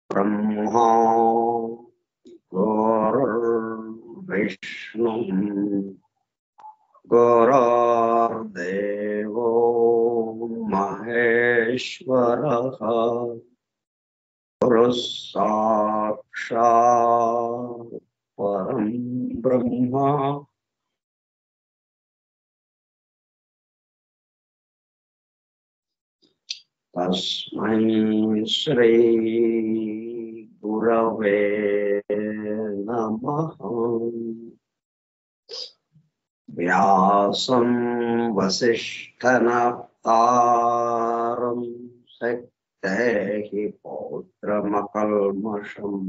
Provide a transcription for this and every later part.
ब्रह्मा गुरुर्विष्णु गुरुर्देवो महेश्वरः गुरुः साक्षात् परं ब्रह्म तस्मै श्री गुरवे नमः। व्यासं वसिष्ठनप्तारं शक्तेः पौत्रमकल्मषम्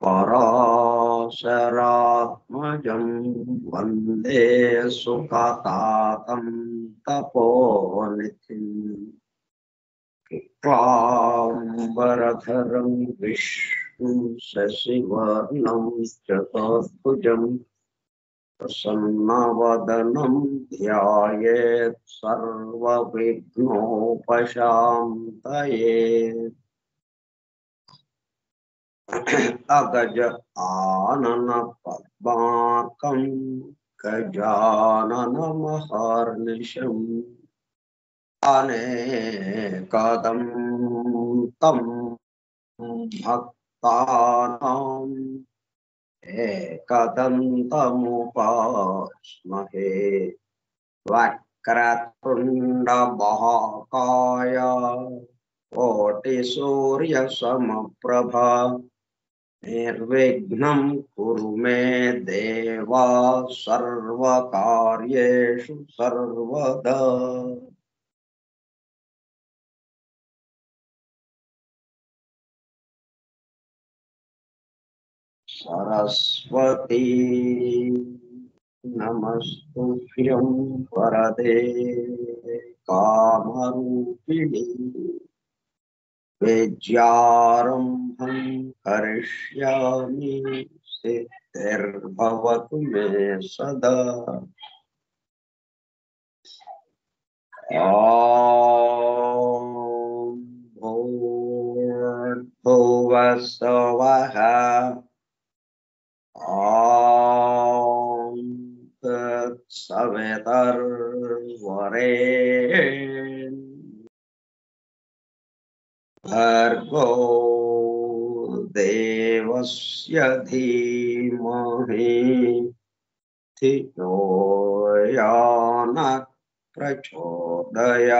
पराशरात्मजं वन्दे सुखतातं तपोनिधिम् शुक्लाम्बरधरं विष्णुं शशिवर्णं चतुर्भुजं प्रसन्नवदनं ध्यायेत् सर्वविघ्नोपशान्तये। अगज आनन पद्मार्कं गजाननमहर्निशम् अनेकदं तं भक्तानाम् एकदन्तमुपास्महे। वक्रतुण्डमहाकाय कोटिसूर्यसमप्रभा निर्विघ्नं कुरु मे देव सर्वकार्येषु सर्वदा। सरस्वती नमस्तुभ्यं वरदे कामरूपिणी विद्यारम्भं करिष्यामि सिद्धिर्भवतु मे सदा। ॐ भूर्भुवः स्वः ॐ तत्सवितुर्वरेण्यं भर्गो देवस्य धीमहि धियो यो नः प्रचोदयात्।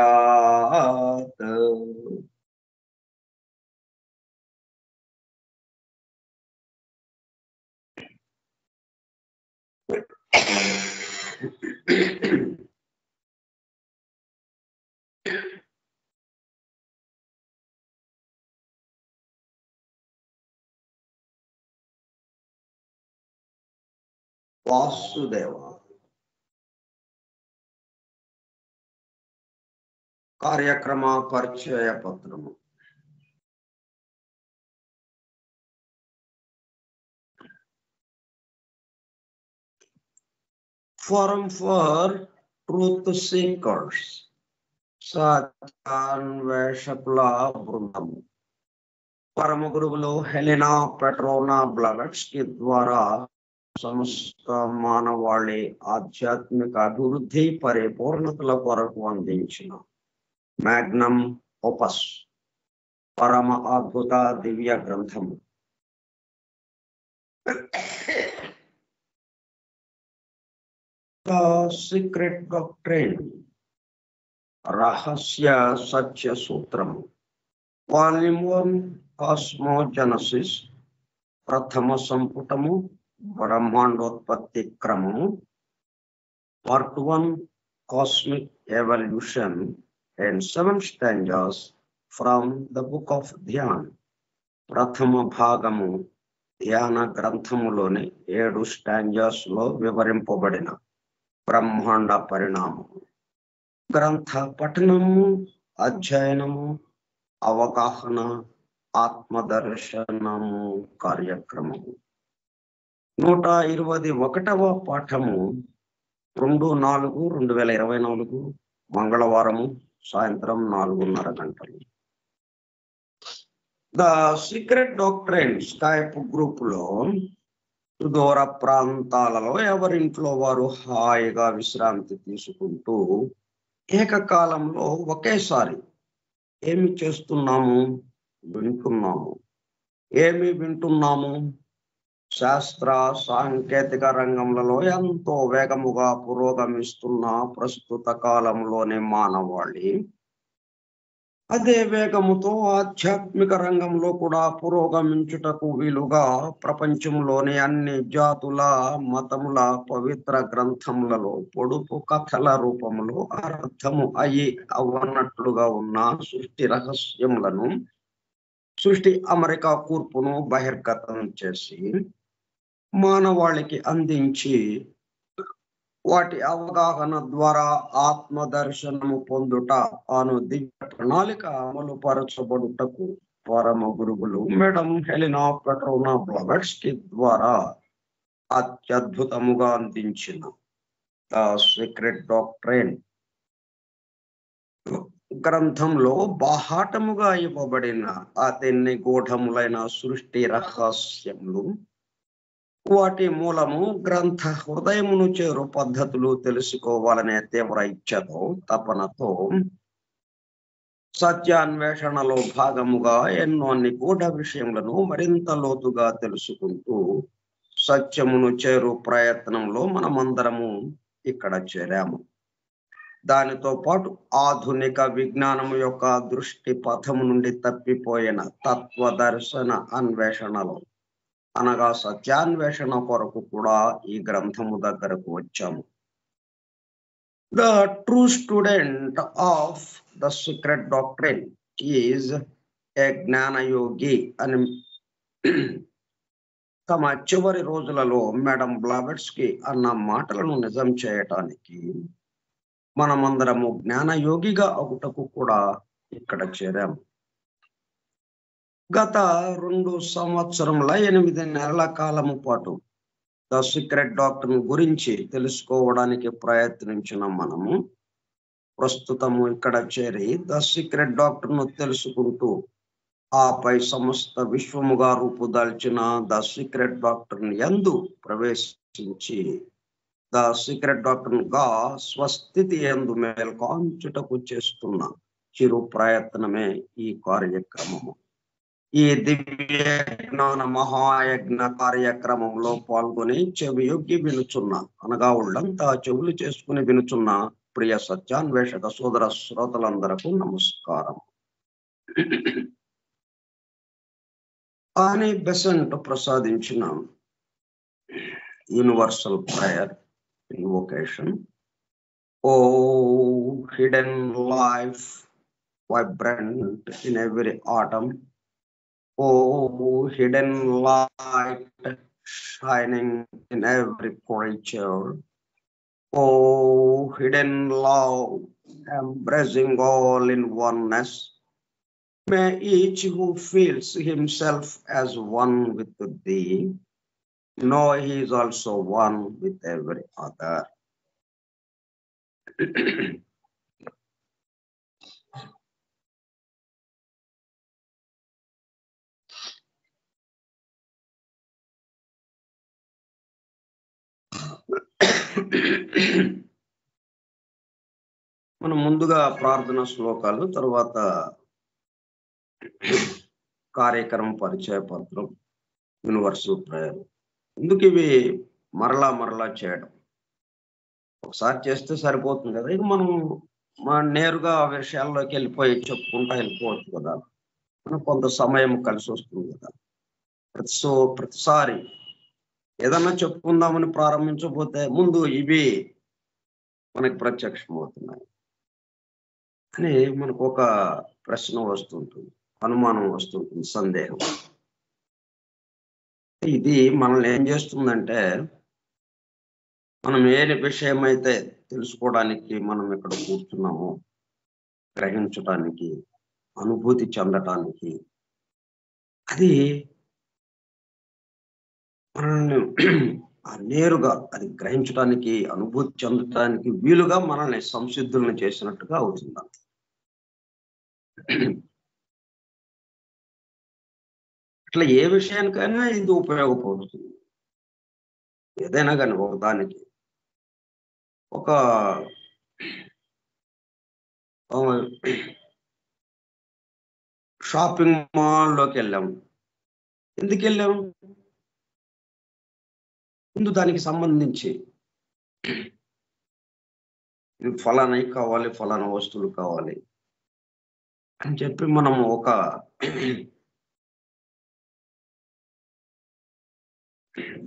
वासुदेव కార్యక్రమ పరిచయ పత్రము. Forum for Truth Seekers, సత్యాన్వేషకుల బృందము. పరమ గురువులు హెలెనా పెట్రోనా బ్లవెట్స్కీ ద్వారా సమస్త మానవాళి ఆధ్యాత్మిక అభివృద్ధి పరిపూర్ణతల కొరకు అందించిన మ్యాగ్నమ్ ఓపస్ పరమ అద్భుత దివ్య గ్రంథము. The Secret Doctrine, రహస్య సత్య సూత్రము. వాల్యూమ్ 1, కాస్మోజెనసిస్, ప్రథమ సంపుటము, బ్రహ్మాండోత్పత్తి క్రమము. Part 1, cosmic evolution and 7 stanzas from the book of Dhyan. ప్రథమ భాగము ధ్యాన గ్రంథములోని 7 స్టాంజాస్ లో వివరింపబడిన బ్రహ్మాండ పరిణామము. గ్రంథ పఠనము, అధ్యయనము, అవగాహన, ఆత్మదర్శనము కార్యక్రమము. 121వ పాఠము 2/4/2024 మంగళవారము సాయంత్రం 4:30 గంటలు. The secret doctrine Skype group లో సుదూర ప్రాంతాలలో ఎవరింట్లో వారు హాయిగా విశ్రాంతి తీసుకుంటూ ఏకకాలంలో ఒకేసారి ఏమి చేస్తున్నాము, వింటున్నాము. ఏమి వింటున్నాము? శాస్త్ర సాంకేతిక రంగంలో ఎంతో వేగముగా పురోగమిస్తున్న ప్రస్తుత కాలంలోని మానవాళి అదే వేగముతో ఆధ్యాత్మిక రంగంలో కూడా పురోగమించుటకు వీలుగా ప్రపంచంలోని అన్ని జాతుల మతముల పవిత్ర గ్రంథములలో పొడుపు కథల రూపంలో అర్థము అవన్నట్లుగా ఉన్న సృష్టి రహస్యములను, సృష్టి అమెరికా కూర్పును బహిర్గతం చేసి మానవాళికి అందించి వాటి అవగాహన ద్వారా ఆత్మదర్శనము పొందుట అను దివ్య ప్రణాళిక అమలు పరచబడుటకు పరమ గురువులు మేడం హెలెనా పెట్రోనా బ్లవెట్స్కీ ద్వారా అత్యద్భుతముగా అందించిన ద సీక్రెట్ డాక్ట్రైన్ గ్రంథంలో బాహాటముగా ఇవ్వబడిన అతి నిగూఢములైన సృష్టి రహస్యములు, వాటి మూలము, గ్రంథ హృదయమును చేరు పద్ధతులు తెలుసుకోవాలనే తీవ్ర ఇచ్ఛతో, తపనతో సత్యాన్వేషణలో భాగముగా ఎన్నో నిగూఢ విషయములను మరింత లోతుగా తెలుసుకుంటూ సత్యమును చేరు ప్రయత్నంలో మనమందరము ఇక్కడ చేరాము. దానితో పాటు ఆధునిక విజ్ఞానము యొక్క దృష్టి పథము నుండి తప్పిపోయిన తత్వదర్శన అన్వేషణలో అనగా సత్యాన్వేషణ కొరకు కూడా ఈ గ్రంథము దగ్గరకు వచ్చాము. The true student of the secret doctrine is a జ్ఞానయోగి అని తమ చివరి రోజులలో మేడం బ్లవెట్స్కీ అన్న మాటలను నిజం చేయటానికి మనమందరము జ్ఞానయోగిగా అవుటకు కూడా ఇక్కడ చేరాము. గత 2 సంవత్సరముల 8 నెలల కాలము పాటు ద సీక్రెట్ డాక్ట్రైన్ గురించి తెలుసుకోవడానికి ప్రయత్నించిన మనము ప్రస్తుతము ఇక్కడ చేరి ద సీక్రెట్ డాక్ట్రైన్ తెలుసుకుంటూ ఆపై సమస్త విశ్వముగా రూపుదాల్చిన ద సీక్రెట్ డాక్ట్రైన్ యందు ప్రవేశించి ద సీక్రెట్ డాక్ట్రైన్ గా స్వస్థితి యందు మేల్కాంచుటకు చేస్తున్న చిరు ప్రయత్నమే ఈ కార్యక్రమము. ఈ దివ్య జ్ఞాన మహాయజ్ఞ కార్యక్రమంలో పాల్గొని చెవియొగ్గి వినుచున్న, అనగా ఒళ్ళంతా చెవులు చేసుకుని వినుచున్న ప్రియ సత్యాన్వేషక సోదర శ్రోతలందరకు నమస్కారం. అని బెసెంట్ ప్రసాదించిన universal prayer invocation. O hidden life vibrant in every atom, oh hidden light shining in every creature, oh hidden love embracing all in oneness. May each who feels himself as one with thee know he is also one with every other. మనం ముందుగా ప్రార్థన శ్లోకాలు, తర్వాత కార్యక్రమం పరిచయ పత్రం, universal prayer. ఎందుకు ఇవి మరలా చేయడం? ఒకసారి చేస్తే సరిపోతుంది కదా. ఇక మనం నేరుగా ఆ విషయాల్లోకి చెప్పుకుంటా వెళ్ళిపోవచ్చు కదా. మనకు కొంత సమయం కలిసి వస్తుంది కదా. ప్రతిసారి ఏదన్నా చెప్పుకుందామని ప్రారంభించకపోతే ముందు ఇవి మనకి ప్రత్యక్షం అవుతున్నాయి అని మనకు ఒక ప్రశ్న వస్తుంటుంది, అనుమానం వస్తుంటుంది, సందేహం. ఇది మనల్ని ఏం చేస్తుందంటే, మనం ఏ విషయం అయితే తెలుసుకోవడానికి మనం ఇక్కడ కూర్చున్నామో, గ్రహించడానికి, అనుభూతి చెందటానికి, అది మనల్ని నేరుగా అది గ్రహించడానికి, అనుభూతి చెందటానికి వీలుగా మనల్ని సంసిద్ధులను చేసినట్టుగా అవుతుంది. అట్లా ఏ విషయానికైనా ఇది ఉపయోగపడుతుంది. ఏదైనా కానీ ఒకదానికి ఒక షాపింగ్ మాల్లోకి వెళ్ళాము. ఎందుకు వెళ్ళాము? ముందు దానికి సంబంధించి ఫలానా కావాలి, ఫలానా వస్తువులు కావాలి అని చెప్పి మనం ఒక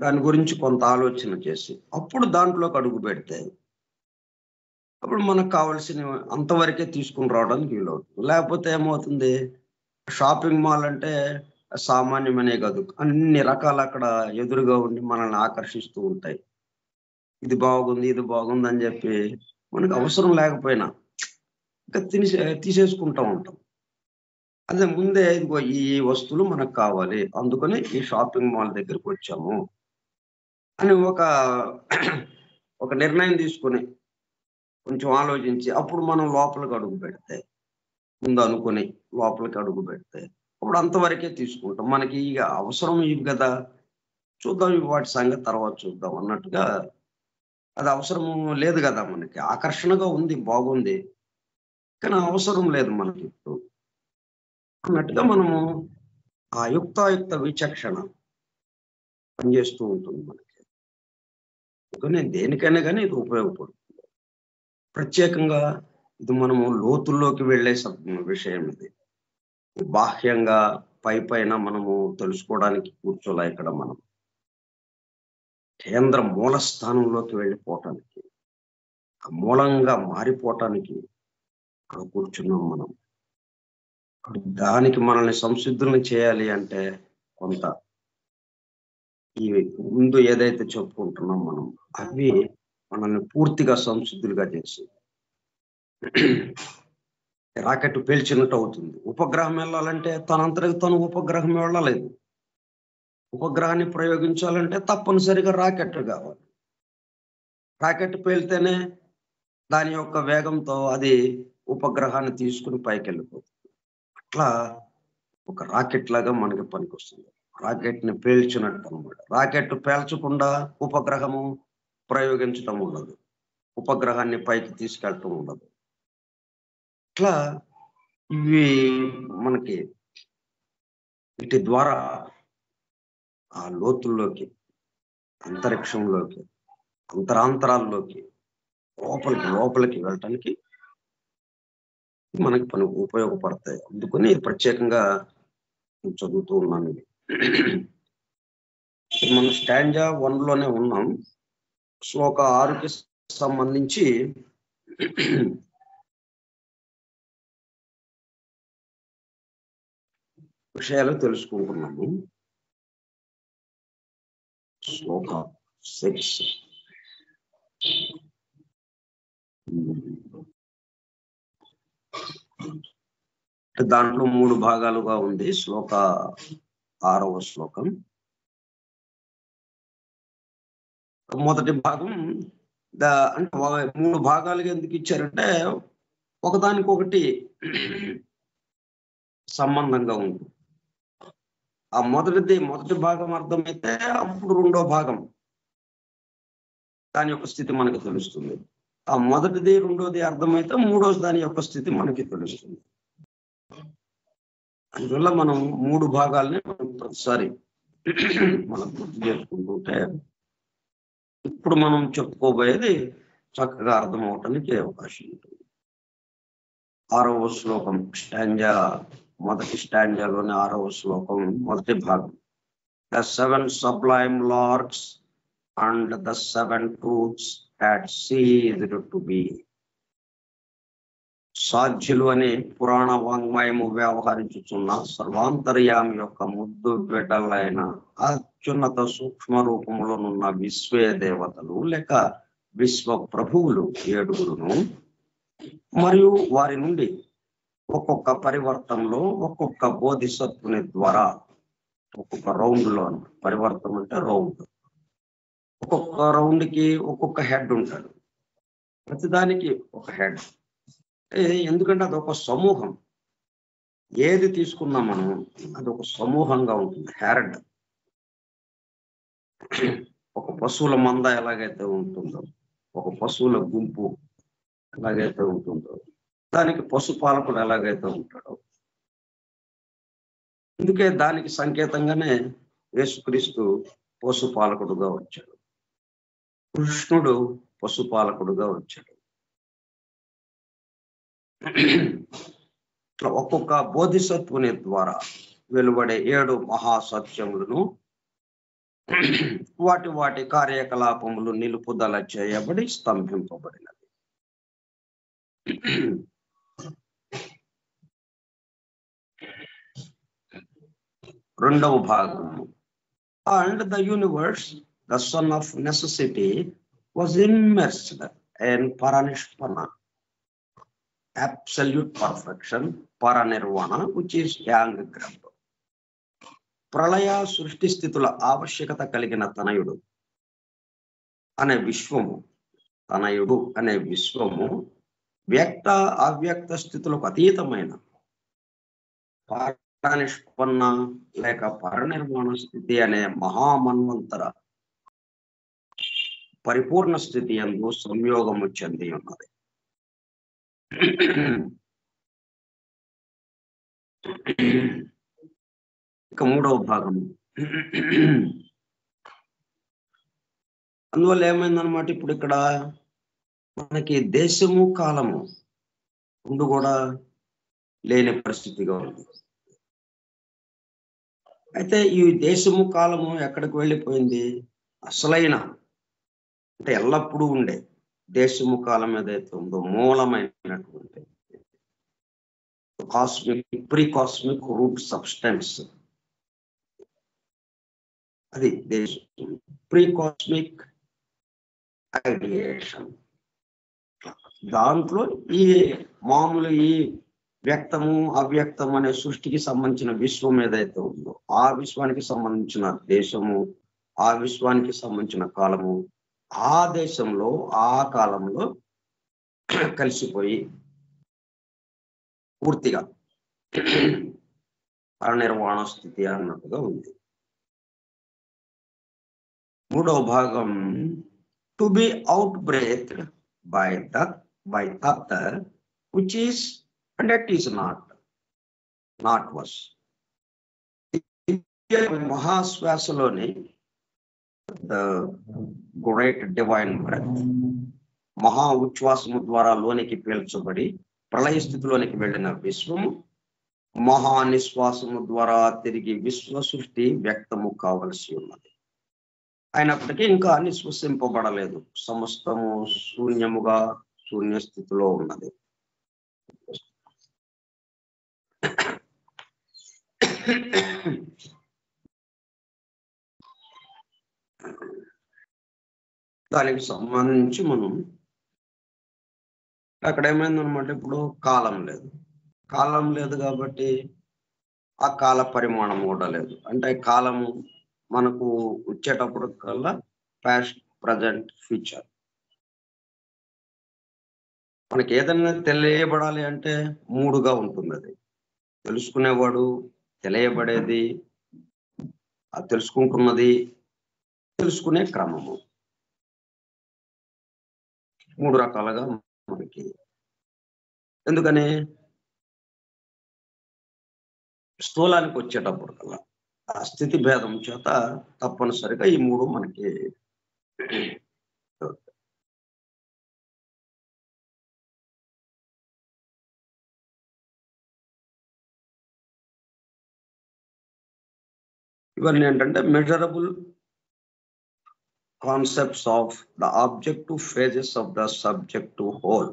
దాని గురించి కొంత ఆలోచన చేసి అప్పుడు దాంట్లోకి అడుగు పెడితే అప్పుడు మనకు కావాల్సిన అంతవరకే తీసుకుని రావడానికి వీలవుతుంది. లేకపోతే ఏమవుతుంది, షాపింగ్ మాల్ అంటే సామాన్యమనే కాదు, అన్ని రకాలు అక్కడ ఎదురుగా ఉండి మనల్ని ఆకర్షిస్తూ ఉంటాయి. ఇది బాగుంది, ఇది బాగుంది అని చెప్పి మనకు అవసరం లేకపోయినా ఇంకా తీసేసుకుంటూ ఉంటాం. అదే ముందే ఇదిగో ఈ వస్తువులు మనకు కావాలి, అందుకని ఈ షాపింగ్ మాల్ దగ్గరికి వచ్చాము అని ఒక నిర్ణయం తీసుకుని కొంచెం ఆలోచించి అప్పుడు మనం లోపలికి అడుగు పెడితే, ముందు అనుకుని లోపలికి అడుగు పెడితే అప్పుడు అంతవరకే తీసుకుంటాం. మనకి ఇక అవసరం ఇవి కదా, చూద్దాం ఇవి వాటి సంగతి తర్వాత చూద్దాం అన్నట్టుగా. అది అవసరం లేదు కదా, మనకి ఆకర్షణగా ఉంది, బాగుంది, కానీ అవసరం లేదు మనకి ఇప్పుడు అన్నట్టుగా మనము ఆ యుక్తాయుక్త విచక్షణ పనిచేస్తూ ఉంటుంది మనకి. అందుకని దేనికైనా కానీ ఇది ఉపయోగపడుతుంది. ప్రత్యేకంగా ఇది మనము లోతుల్లోకి వెళ్ళే విషయం. ఇది బాహ్యంగా పైన మనము తెలుసుకోవడానికి కూర్చోలే. ఇక్కడ మనం కేంద్ర మూల స్థానంలోకి వెళ్ళిపోవటానికి, మూలంగా మారిపోవటానికి అక్కడ కూర్చున్నాం మనం. దానికి మనల్ని సంసిద్ధులను చేయాలి అంటే కొంత ఈ ముందు ఏదైతే చెప్పుకుంటున్నాం మనం, అవి మనల్ని పూర్తిగా సంసిద్ధులుగా చేసి రాకెట్ పేల్చినట్టు అవుతుంది. ఉపగ్రహం వెళ్ళాలంటే తనంతరకు తను ఉపగ్రహం వెళ్ళలేదు. ఉపగ్రహాన్ని ప్రయోగించాలంటే తప్పనిసరిగా రాకెట్ కావాలి. రాకెట్ పేలితేనే దాని యొక్క వేగంతో అది ఉపగ్రహాన్ని తీసుకుని పైకి వెళ్ళిపోతుంది. అట్లా ఒక రాకెట్ లాగా మనకి పనికొస్తుంది. రాకెట్ ని పేల్చినట్టు అనమాట. రాకెట్ పేల్చకుండా ఉపగ్రహము ప్రయోగించడం ఉండదు, ఉపగ్రహాన్ని పైకి తీసుకెళ్ళటం ఉండదు. ఇట్లా ఇవి మనకి వీటి ద్వారా ఆ లోతుల్లోకి, అంతరిక్షంలోకి, అంతరాంతరాల్లోకి, లోపలికి వెళ్ళటానికి మనకి ఉపయోగపడతాయి. అందుకని ప్రత్యేకంగా చదువుతూ ఉన్నాను. మనం స్టాంజా 1లోనే ఉన్నాం. శ్లోక 6కి సంబంధించి విషయాలు తెలుసుకుంటున్నాము. శ్లోక 6 దాంట్లో 3 భాగాలుగా ఉంది. 6వ శ్లోకం. మొదటి భాగం అంటే 3 భాగాలుగా ఎందుకు ఇచ్చారంటే ఒకదానికొకటి సంబంధంగా ఉంటుంది. ఆ మొదటి భాగం అర్థమైతే అప్పుడు రెండో భాగం దాని యొక్క స్థితి మనకి తెలుస్తుంది. ఆ మొదటిది రెండోది అర్థమైతే మూడోది దాని యొక్క స్థితి మనకి తెలుస్తుంది. అందువల్ల మనం 3 భాగాల్ని ప్రతిసారి మనం గుర్తు చేసుకుంటుంటే ఇప్పుడు మనం చెప్పుకోబోయేది చక్కగా అర్థం అవటానికి అవకాశం ఉంటుంది. 6వ శ్లోకం మొదటి స్టాంజాలోని 6వ శ్లోకం మొదటి భాగం. The 7 sublime larks and the 7 truths had ceased to be. సాధ్యులు అనే పురాణ వాంగ్మయము వ్యవహరించుచున్న సర్వాంతర్యామి యొక్క ముద్దు బిడ్డలైన అత్యున్నత సూక్ష్మ రూపములోనున్న విశ్వే దేవతలు లేక విశ్వ ప్రభువులు 7గురును మరియు వారి నుండి ఒక్కొక్క పరివర్తనలో ఒక్కొక్క బోధిసత్వుని ద్వారా ఒక్కొక్క రౌండ్ లో పరివర్తనం అంటే రౌండ్, ఒక్కొక్క రౌండ్ కి ఒక్కొక్క హెడ్ ఉంటాడు. ప్రతిదానికి ఒక హెడ్. ఎందుకంటే అదొక సమూహం. ఏది తీసుకున్నా మనం అదొక సమూహంగా ఉంటుంది. హెడ్ ఒక పశువుల మంద ఎలాగైతే ఉంటుందో, ఒక పశువుల గుంపు ఎలాగైతే ఉంటుందో, దానికి పశుపాలకుడు ఎలాగైతే ఉంటాడో, అందుకే దానికి సంకేతంగానే యేసుక్రీస్తు పశుపాలకుడుగా వచ్చాడు, కృష్ణుడు పశుపాలకుడుగా వచ్చాడు. ఒక్కొక్క బోధిసత్వుని ద్వారా వెలువడే 7 మహాసత్యములను వాటి కార్యకలాపములు నిలుపుదల చేయబడి స్తంభింపబడినది. రెండవ భాగము. And the universe, the son of necessity, was immersed in paranishpana, absolute perfection, paranirvana, which is yang grab. ప్రళయ సృష్టి స్థితుల ఆవశ్యకత కలిగిన తనయుడు అనే విశ్వము వ్యక్త అవ్యక్త స్థితులకు అతీతమైన నిష్పన్న లేక పరనిర్మాణ స్థితి అనే మహామన్వంతర పరిపూర్ణ స్థితి యందు సంయోగము చెంది ఉన్నది. ఇక 3వ భాగం. అందువల్ల ఏమైందనమాట, ఇప్పుడు ఇక్కడ మనకి దేశము కాలము ముందు కూడా లేని పరిస్థితిగా ఉంది. అయితే ఈ దేశము కాలము ఎక్కడికి వెళ్ళిపోయింది? అసలైన అంటే ఎల్లప్పుడూ ఉండే దేశము కాలం ఏదైతే ఉందో మూలమైనటువంటి ప్రీ కాస్మిక్ రూట్ సబ్స్టెన్స్, అది దేశం. Pre cosmic ideation. దాంట్లో ఈ మామూలు ఈ వ్యక్తము అవ్యక్తం అనే సృష్టికి సంబంధించిన విశ్వం ఏదైతే ఉందో ఆ విశ్వానికి సంబంధించిన దేశము, ఆ విశ్వానికి సంబంధించిన కాలము, ఆ దేశంలో ఆ కాలంలో కలిసిపోయి పూర్తిగా పరనిర్వాణ స్థితి అన్నట్టుగా ఉంది. 3వ భాగం. To be out breadth by తత్ which is and that is not was. మహాశ్వాసలోని the great divine breath, మహా ఉచ్ఛ్వాసము ద్వారా లోనికి పీల్చబడి ప్రళయ స్థితిలోనికి వెళ్ళిన విశ్వము మహా నిశ్వాసము ద్వారా తిరిగి విశ్వ సృష్టి వ్యక్తము కావలసి ఉన్నది. అయినప్పటికీ ఇంకా నిశ్వసింపబడలేదు. సమస్తము శూన్యముగా శూన్య స్థితిలో ఉన్నది. దానికి సంబంధించి మనం అక్కడ ఏమైందనమాట, ఇప్పుడు కాలం లేదు. కాలం లేదు కాబట్టి ఆ కాల పరిమాణం కూడా లేదు. అంటే కాలము మనకు వచ్చేటప్పుడు కల్లా పాస్ట్, ప్రజెంట్, ఫ్యూచర్. మనకి ఏదైనా తెలియబడాలి అంటే 3గా ఉంటుంది అది. తెలుసుకునేవాడు, తెలియబడేది, ఆ తెలుసుకుంటున్నది, తెలుసుకునే క్రమము. 3 రకాలుగా మనకి. ఎందుకని స్థూలానికి వచ్చేటప్పుడు కల్లా ఆ స్థితి భేదం చేత తప్పనిసరిగా ఈ 3 మనకి ఇవన్నీ ఏంటంటే measurable concepts of the objective phases of the subjective whole.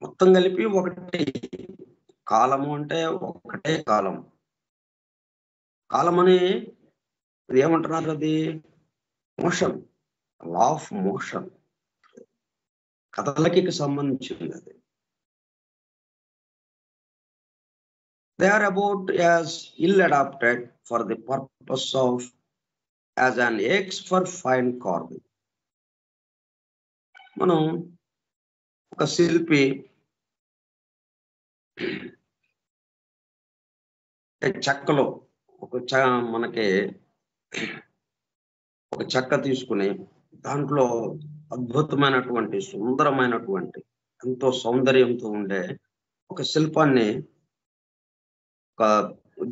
మొత్తం కలిపి ఒకటి. కాలము అంటే ఒకటే కాలం. కాలం అని ఏమంటున్నారు? అది మోషన్, లా ఆఫ్ మోషన్, కదలికకి సంబంధించింది అది. They are about as ill adapted for the purpose of as an axe for fine carving. మనం ఒక శిల్పి చెక్కలో మనకి ఒక చెక్క తీసుకుని దాంట్లో అద్భుతమైనటువంటి, సుందరమైనటువంటి, ఎంతో సౌందర్యంతో ఉండే ఒక శిల్పాన్ని ఒక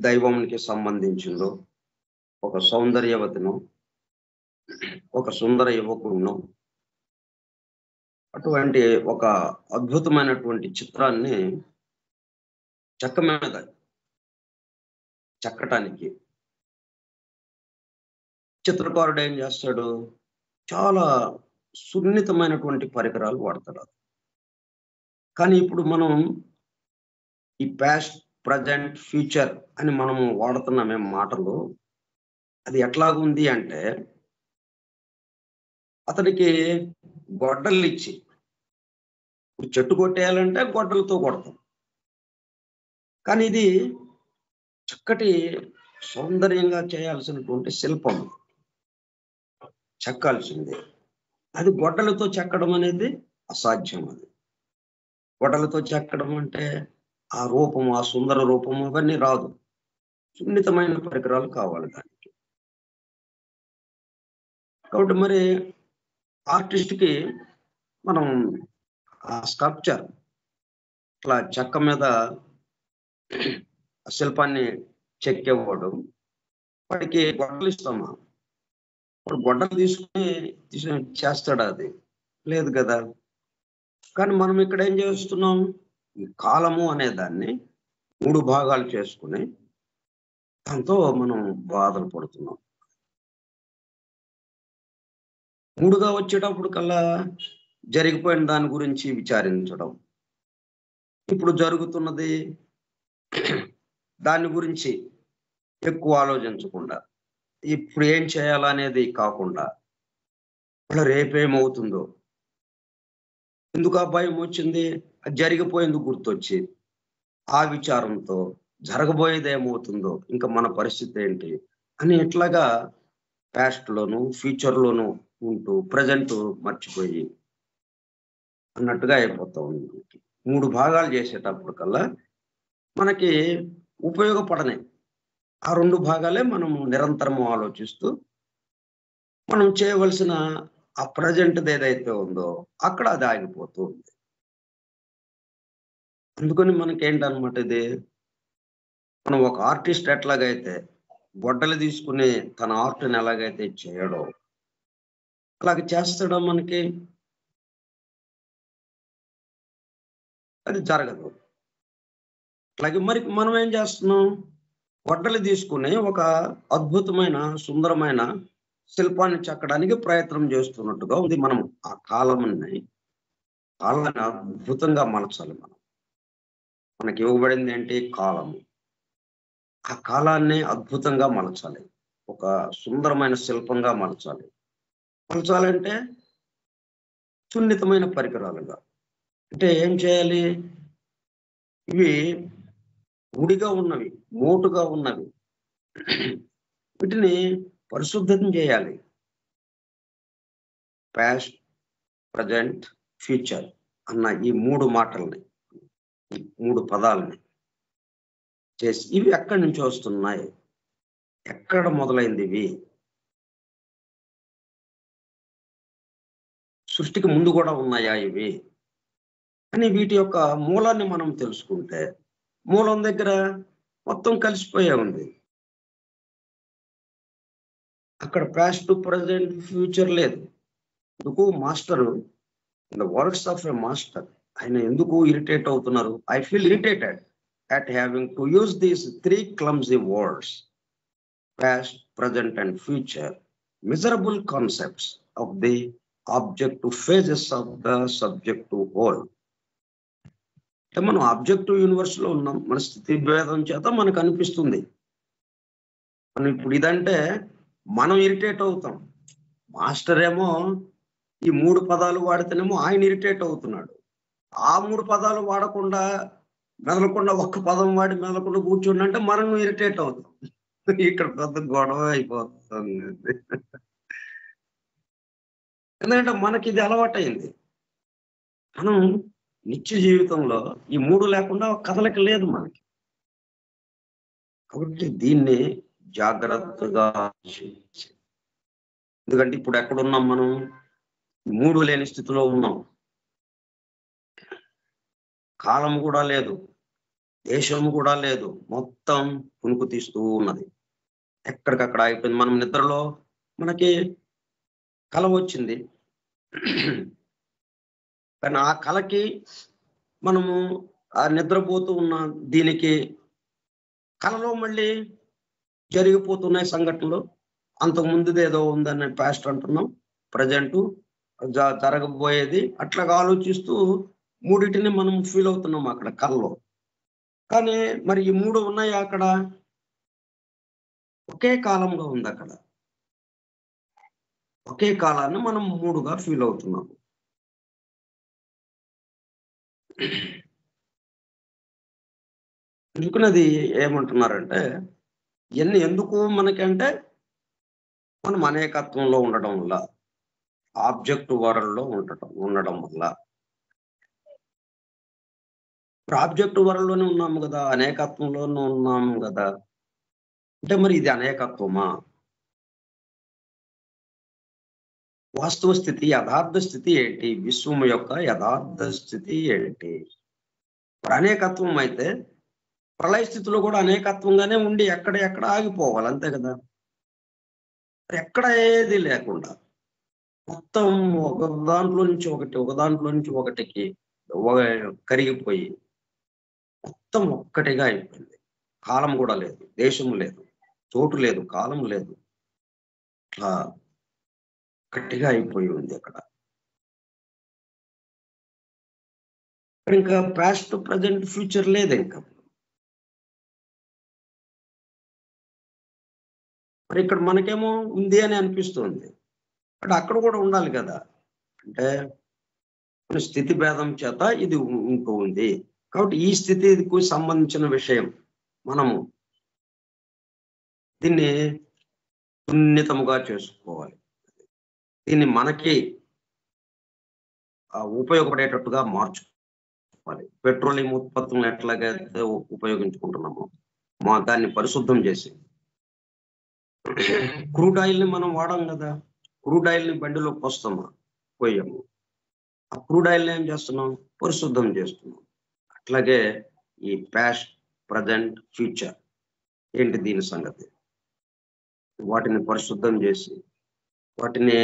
దైవంకి సంబంధించిందో, ఒక సౌందర్యవతిను, ఒక సుందర యువకుడును, అటువంటి ఒక అద్భుతమైనటువంటి చిత్రాన్ని చెక్క మీద చెక్కటానికి చిత్రకారుడు ఏం చేస్తాడు? చాలా సున్నితమైనటువంటి పరికరాలు వాడతాడు. కానీ ఇప్పుడు మనం ఈ పాస్ట్, ప్రజెంట్, ఫ్యూచర్ అని మనము వాడుతున్నామే మాటలు. అది ఎట్లాగుంది అంటే అతనికి గొడ్డళ్ళు ఇచ్చి, ఇప్పుడు చెట్టు కొట్టేయాలంటే గొడ్డలతో కొడతాం. కానీ ఇది చక్కటి సౌందర్యంగా చేయాల్సినటువంటి శిల్పం, చెక్కాల్సింది. అది గొడ్డలతో చెక్కడం అనేది అసాధ్యం. అది గొడ్డలతో చెక్కడం అంటే ఆ రూపము, ఆ సుందర రూపము అవన్నీ రాదు. సున్నితమైన పరికరాలు కావాలి దానికి. కాబట్టి మరి ఆర్టిస్ట్కి మనం ఆ స్కల్ప్చర్ ఇట్లా చెక్క మీద శిల్పాన్ని చెక్కేవాడు, వాడికి గొడ్డలు ఇస్తామా? వాడు గొడ్డలు తీసుకుని చేస్తాడు? అది లేదు కదా. కానీ మనం ఇక్కడ ఏం చేస్తున్నాం? ఈ కాలము అనే దాన్ని 3 భాగాలు చేసుకుని దాంతో మనం బాధలు పడుతున్నాం. 3గా వచ్చేటప్పుడు కల్లా జరిగిపోయిన దాని గురించి విచారించడం, ఇప్పుడు జరుగుతున్నది దాని గురించి ఎక్కువ ఆలోచించకుండా, ఇప్పుడు ఏం చేయాలనేది కాకుండా, రేపేమవుతుందో, ఎందుకు ఆ భయం వచ్చింది? అది జరిగిపోయేందుకు గుర్తొచ్చి ఆ విచారంతో జరగబోయేది ఏమవుతుందో, ఇంకా మన పరిస్థితి ఏంటి అని ఇట్లాగా పాస్ట్ లోను, ఫ్యూచర్ లోను ఉంటూ ప్రజెంట్ మర్చిపోయి అన్నట్టుగా అయిపోతా ఉంది. 3 భాగాలు చేసేటప్పుడు కల్లా మనకి ఉపయోగపడనే ఆ 2 భాగాలే మనము నిరంతరము ఆలోచిస్తూ మనం చేయవలసిన ఆ ప్రజెంట్ది ఏదైతే ఉందో అక్కడ అది ఆగిపోతూ ఉంది. అందుకని మనకేంటనమాట ఇది, మనం ఒక ఆర్టిస్ట్ ఎట్లాగైతే గొడ్డలు తీసుకుని తన ఆర్ట్ని ఎలాగైతే చేయడో అలాగే చేస్తాడో మనకి అది జరగదు. అట్లాగే మరి మనం ఏం చేస్తున్నాం? గొడ్డలు తీసుకుని ఒక అద్భుతమైన, సుందరమైన శిల్పాన్ని చెక్కడానికి ప్రయత్నం చేస్తున్నట్టుగా ఉంది. మనం ఆ కాలాన్ని అద్భుతంగా మలచాలి. మనకి ఇవ్వబడింది ఏంటి? కాలము. ఆ కాలాన్ని అద్భుతంగా మలచాలి, ఒక సుందరమైన శిల్పంగా మలచాలి. మలచాలంటే సున్నితమైన పరికరాలుగా, అంటే ఏం చేయాలి? ఇవి ముడిగా ఉన్నవి, మోటుగా ఉన్నవి. వీటిని పరిశుద్ధం చేయాలి. పాస్ట్, ప్రజెంట్, ఫ్యూచర్ అన్న ఈ 3 మాటల్ని, ఈ 3 పదాలని చేసి ఇవి ఎక్కడి నుంచి వస్తున్నాయి? ఎక్కడ మొదలైంది ఇవి? సృష్టికి ముందు కూడా ఉన్నాయా ఇవి అని వీటి యొక్క మూలాన్ని మనం తెలుసుకుంటే, మూలం దగ్గర మొత్తం కలిసిపోయే ఉంది. అక్కడ పాస్ట్, ప్రజెంట్, ఫ్యూచర్ లేదు. ఎందుకు master, in the words of a master, ఆయన ఎందుకు ఇరిటేట్ అవుతున్నారు? I feel irritated at having to use these 3 clumsy words, past, present and future, miserable concepts of the objective phases of the subjective whole. మనం objective universe లో ఉన్నాం. మన స్థితి భేదం చేత మనకు అనిపిస్తుంది. మనం ఇప్పుడు ఇదంటే మనం ఇరిటేట్ అవుతాం. మాస్టర్ ఏమో ఈ 3 పదాలు వాడితేనేమో ఆయన ఇరిటేట్ అవుతున్నాడు. ఆ 3 పదాలు వాడకుండా మెదలకుండా ఒక్క పదం వాడి మెదలకుండా కూర్చోండి మనం ఇరిటేట్ అవుతాం. ఇక్కడ పెద్ద గొడవ అయిపోతుంది. ఎందుకంటే మనకి ఇది అలవాటైంది. మనం నిత్య జీవితంలో ఈ 3 లేకుండా కదలిక లేదు మనకి. కాబట్టి దీన్ని జాగ్రత్తగా, ఎందుకంటే ఇప్పుడు ఎక్కడున్నాం మనం? 3 లేని స్థితిలో ఉన్నాం. కాలం కూడా లేదు, దేశం కూడా లేదు, మొత్తం పునుకు తీస్తూ ఉన్నది. ఎక్కడికక్కడ అయిపోయింది. మనం నిద్రలో మనకి కల వచ్చింది, కానీ ఆ కలకి మనము ఆ నిద్రపోతూ ఉన్న దీనికి కలలో మళ్ళీ జరిగిపోతున్నాయి సంఘటనలు. అంతకు ముందుది ఏదో ఉందని పాస్ట్ అంటున్నాం, ప్రజెంట్ జరగబోయేది, అట్లాగా ఆలోచిస్తూ మూడింటిని మనం ఫీల్ అవుతున్నాం అక్కడ కలలో. కానీ మరి ఈ 3 ఉన్నాయి అక్కడ, ఒకే కాలంగా ఉంది అక్కడ. ఒకే కాలాన్ని మనం 3గా ఫీల్ అవుతున్నాం. అందుకున్నది ఏమంటున్నారంటే, ఇవన్నీ ఎందుకు మనకంటే మనం అనేకత్వంలో ఉండడం వల్ల, ఆబ్జెక్ట్ వరల్డ్లో ఉండడం వల్ల. ఇప్పుడు ఆబ్జెక్ట్ వరల్డ్లోనే ఉన్నాము కదా, అనేకత్వంలోనూ ఉన్నాము కదా. అంటే మరి ఇది అనేకత్వమా? వాస్తవ స్థితి, యథార్థ స్థితి ఏంటి? విశ్వం యొక్క యథార్థ స్థితి ఏంటి? అనేకత్వం అయితే ప్రళయ స్థితిలో కూడా అనేకత్వంగానే ఉండి ఎక్కడ ఆగిపోవాలి, అంతే కదా. ఎక్కడ ఏది లేకుండా మొత్తం ఒక దాంట్లో నుంచి ఒకటి, ఒక దాంట్లో నుంచి ఒకటికి కరిగిపోయి మొత్తం ఒక్కటిగా అయిపోయింది. కాలం కూడా లేదు, దేశం లేదు, చోటు లేదు, కాలం లేదు, అట్లా ఒక్కటిగా అయిపోయి ఉంది అక్కడ. ఇంకా పాస్ట్, ప్రజెంట్, ఫ్యూచర్ లేదు ఇంకా. మరి ఇక్కడ మనకేమో ఉంది అని అనిపిస్తుంది, అంటే అక్కడ కూడా ఉండాలి కదా. అంటే స్థితి భేదం చేత ఇది ఉంటూ ఉంది. కాబట్టి ఈ స్థితికి సంబంధించిన విషయం మనము దీన్ని సున్నితముగా చేసుకోవాలి. దీన్ని మనకి ఉపయోగపడేటట్టుగా మార్చుకోవాలి. పెట్రోలియం ఉత్పత్తులను ఎట్లాగైతే ఉపయోగించుకుంటున్నామో దాన్ని పరిశుద్ధం చేసి, క్రూడ్ ఆయిల్ ని మనం వాడాం కదా, క్రూడ్ ఆయిల్ ని బండిలో పోయాము. ఆ క్రూడ్ ఆయిల్ ఏం చేస్తున్నాం? పరిశుద్ధం చేస్తున్నాం. అట్లాగే ఈ పాస్ట్, ప్రజెంట్, ఫ్యూచర్ ఏంటి దీని సంగతి? వాటిని పరిశుద్ధం చేసి వాటిని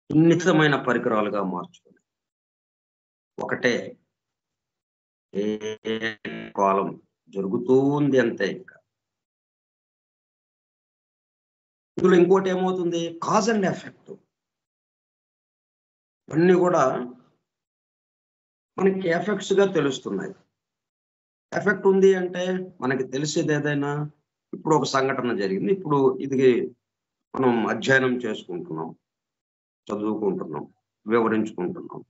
సున్నితమైన పరికరాలుగా మార్చుకొని ఒకటే కాలం జరుగుతూ ఉంది అంతే. ఇంకా ఇందులో ఇంకోటి ఏమవుతుంది? Cause and effect. అన్నీ కూడా మనకి ఎఫెక్ట్స్ గా తెలుస్తున్నాయి. ఎఫెక్ట్ ఉంది అంటే మనకి తెలిసేది ఏదైనా, ఇప్పుడు ఒక సంఘటన జరిగింది, ఇప్పుడు ఇది మనం అధ్యయనం చేసుకుంటున్నాం, చదువుకుంటున్నాం, వివరించుకుంటున్నాం.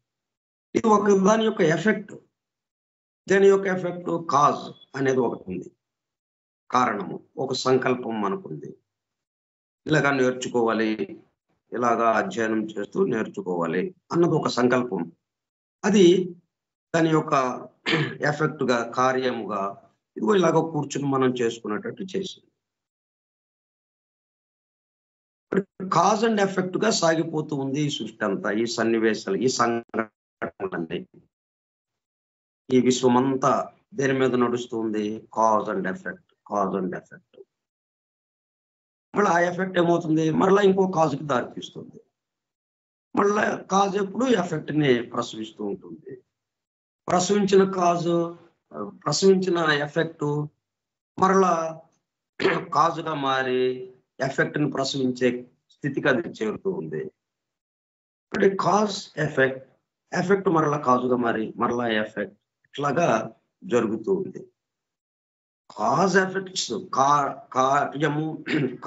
ఇది ఒక దాని యొక్క ఎఫెక్ట్. దాని యొక్క ఎఫెక్ట్ కాజ్ అనేది ఒకటి ఉంది, కారణము, ఒక సంకల్పం మనకుంది. ఇలాగా నేర్చుకోవాలి, ఇలాగా అధ్యయనం చేస్తూ నేర్చుకోవాలి అన్నది ఒక సంకల్పం. అది దాని యొక్క ఎఫెక్ట్ గా, కార్యముగా ఇదిగో ఇలాగ కూర్చుని మనం చేసుకునేటట్టు చేసింది. కాజ్ అండ్ ఎఫెక్ట్ గా సాగిపోతూ ఉంది ఈ సృష్టి అంతా, ఈ సన్నివేశాలు, ఈ సంఘటనలన్నీ. ఈ విశ్వమంతా దేని మీద నడుస్తుంది? Cause and effect, cause and effect. మళ్ళీ ఆ ఎఫెక్ట్ ఏమవుతుంది? మళ్ళీ ఇంకో కాజుకి దారితీస్తుంది. మళ్ళీ కాజ్ ఎప్పుడు ఎఫెక్ట్ ని ప్రసవిస్తూ ఉంటుంది. ప్రసవించిన ఎఫెక్ట్ మరలా కాజుగా మారి ఎఫెక్ట్ ని ప్రసవించే స్థితికి అది చేరుతూ ఉంది. అంటే కాజ్ ఎఫెక్ట్, ఎఫెక్ట్ మరలా కాజుగా మారి మరలా ఎఫెక్ట్, ఇట్లాగా జరుగుతూ ఉంది. కాజ్ ఎఫెక్ట్స్,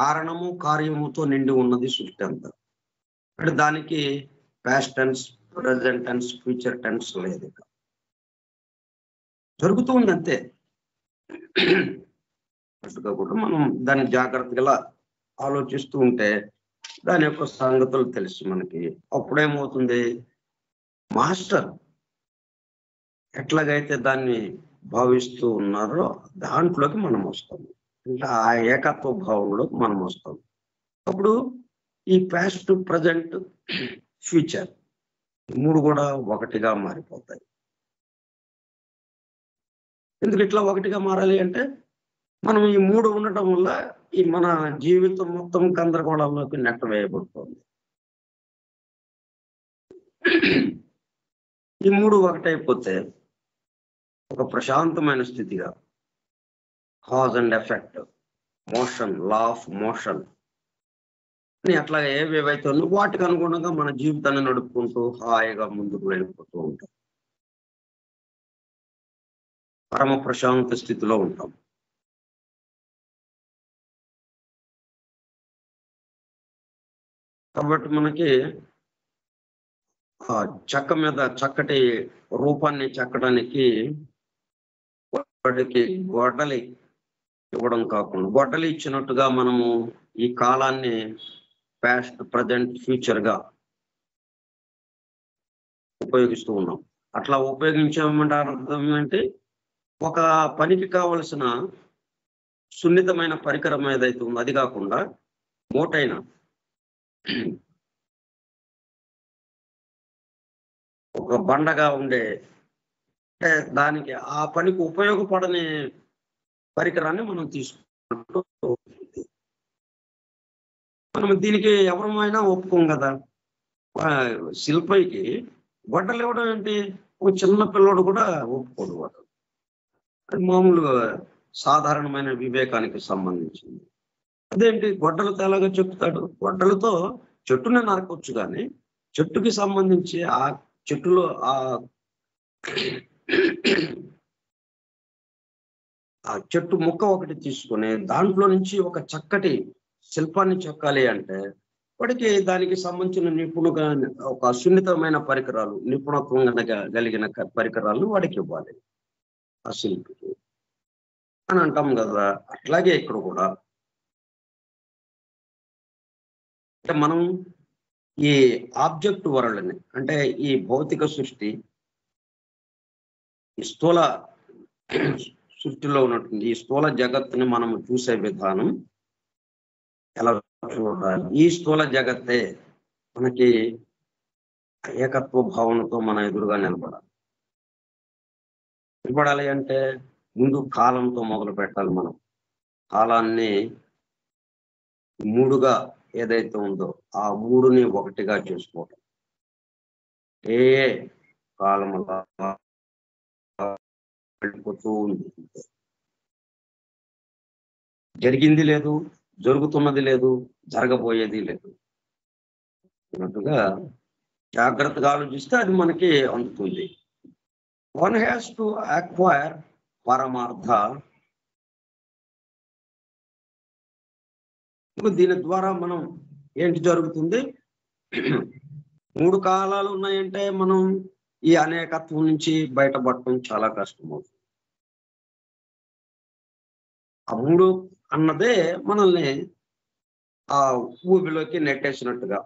కారణము కార్యముతో నిండి ఉన్నది సృష్టి అంతా. అంటే దానికి past tense, present tense, future tense లేదు, జరుగుతూ ఉంది అంతే. అట్టుగా కూడా మనం దాన్ని జాగ్రత్తగా ఆలోచిస్తూ ఉంటే దాని యొక్క సంగతులు తెలుసు మనకి. అప్పుడేమవుతుంది? మాస్టర్ ఎట్లాగైతే దాన్ని భావిస్తూ ఉన్నారో దాంట్లోకి మనం వస్తాము, అంటే ఆ ఏకత్వ భావంలోకి మనం వస్తాం. అప్పుడు ఈ పాస్ట్, ప్రజెంట్, ఫ్యూచర్ మూడు కూడా ఒకటిగా మారిపోతాయి. ఎందుకు ఇట్లా ఒకటిగా మారాలి అంటే మనం ఈ మూడు ఉండటం వల్ల ఈ మన జీవితం మొత్తం గందరగోళంలోకి నెట్టవేయబడుతుంది. ఈ మూడు ఒకటైపోతే ఒక ప్రశాంతమైన స్థితిగా, cause and effect, motion, law of motion అట్లా ఏవేవైతే ఉన్నాయో వాటికి అనుగుణంగా మన జీవితాన్ని నడుపుకుంటూ హాయిగా ముందుకు వెళ్ళిపోతూ ఉంటాం, పరమ ప్రశాంత స్థితిలో ఉంటాం. కాబట్టి మనకి ఆ చెక్క మీద చక్కటి రూపాన్ని చెక్కడానికి వాటికి గొడ్డలి ఇవ్వడం కాకుండా, గొడ్డలి ఇచ్చినట్టుగా మనము ఈ కాలాన్ని పాస్ట్, ప్రజెంట్, ఫ్యూచర్ గా ఉపయోగిస్తూ ఉన్నాం. అట్లా ఉపయోగించామంటే అర్థం ఏంటి? ఒక పనికి కావలసిన సున్నితమైన పరికరం ఏదైతే ఉందో అది కాకుండా మోటైన ఒక బండగా ఉండే, అంటే దానికి ఆ పనికి ఉపయోగపడని పరికరాన్ని మనం తీసుకుంటూ మనం దీనికి ఎవరమైనా ఒప్పుకోం కదా. శిల్పైకి గొడ్డలు ఇవ్వడం ఏంటి? ఒక చిన్న పిల్లోడు కూడా ఒప్పుకోడు. వాడు అది మామూలుగా సాధారణమైన వివేకానికి సంబంధించింది. అదేంటి గొడ్డలతో ఎలాగో చెప్తాడు? గొడ్డలతో చెట్టుని నరకొచ్చు, కానీ చెట్టుకి సంబంధించి ఆ చెట్టులో ఆ చెట్టు ముక్క ఒకటి తీసుకొని దాంట్లో నుంచి ఒక చక్కటి శిల్పాన్ని చెక్కాలి అంటే వాడికి దానికి సంబంధించిన నిపుణుగా ఒక సున్నితమైన పరికరాలు, నిపుణత్వం కలిగిన పరికరాలను వాడికి ఇవ్వాలి ఆ శిల్పికి అని అంటాం కదా. అట్లాగే ఇక్కడ కూడా అంటే మనం ఈ ఆబ్జెక్ట్ వరల్డ్ని, అంటే ఈ భౌతిక సృష్టి, ఈ స్థూల సృష్టిలో ఉన్నటువంటి ఈ స్థూల జగత్తుని మనం చూసే విధానం ఎలా చూడాలి? ఈ స్థూల జగత్తే మనకి ఏకత్వ భావనతో మన ఎదురుగా నిలబడాలి అంటే ముందు కాలంతో మొదలు పెట్టాలి. మనం కాలాన్ని మూడుగా ఏదైతే ఉందో ఆ మూడుని ఒకటిగా చేసుకోవటం. ఏ కాలము వెళ్ళిపోతూ ఉంది, జరిగింది లేదు, జరుగుతున్నది లేదు, జరగబోయేది లేదు అన్నట్టుగా జాగ్రత్తగా ఆలోచిస్తే అది మనకి అందుతుంది. వన్ హ్యాస్ టు అక్వైర్ పరమార్థ. దీని ద్వారా మనం ఏంటి జరుగుతుంది? మూడు కాలాలు ఉన్నాయంటే మనం ఈ అనేకత్వం నుంచి బయటపడటం చాలా కష్టం అవుతుంది. ఆ 3 అన్నదే మనల్ని ఆ ఊబిలోకి నెట్టేసినట్టుగా,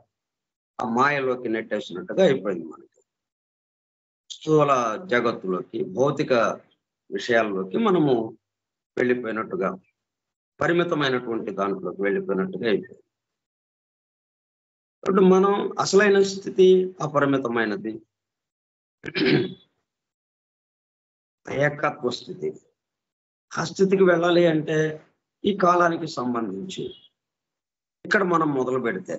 ఆ మాయలోకి నెట్టేసినట్టుగా అయిపోయింది మనకి. స్థూల జగత్తులోకి, భౌతిక విషయాల్లోకి మనము వెళ్ళిపోయినట్టుగా, పరిమితమైనటువంటి దాంట్లోకి వెళ్ళిపోయినట్టుగా అయిపోయింది. ఇప్పుడు మనం అసలైన స్థితి అపరిమితమైనది, ఏకత్వ స్థితి. ఆ స్థితికి వెళ్ళాలి అంటే ఈ కాలానికి సంబంధించి ఇక్కడ మనం మొదలు పెడితే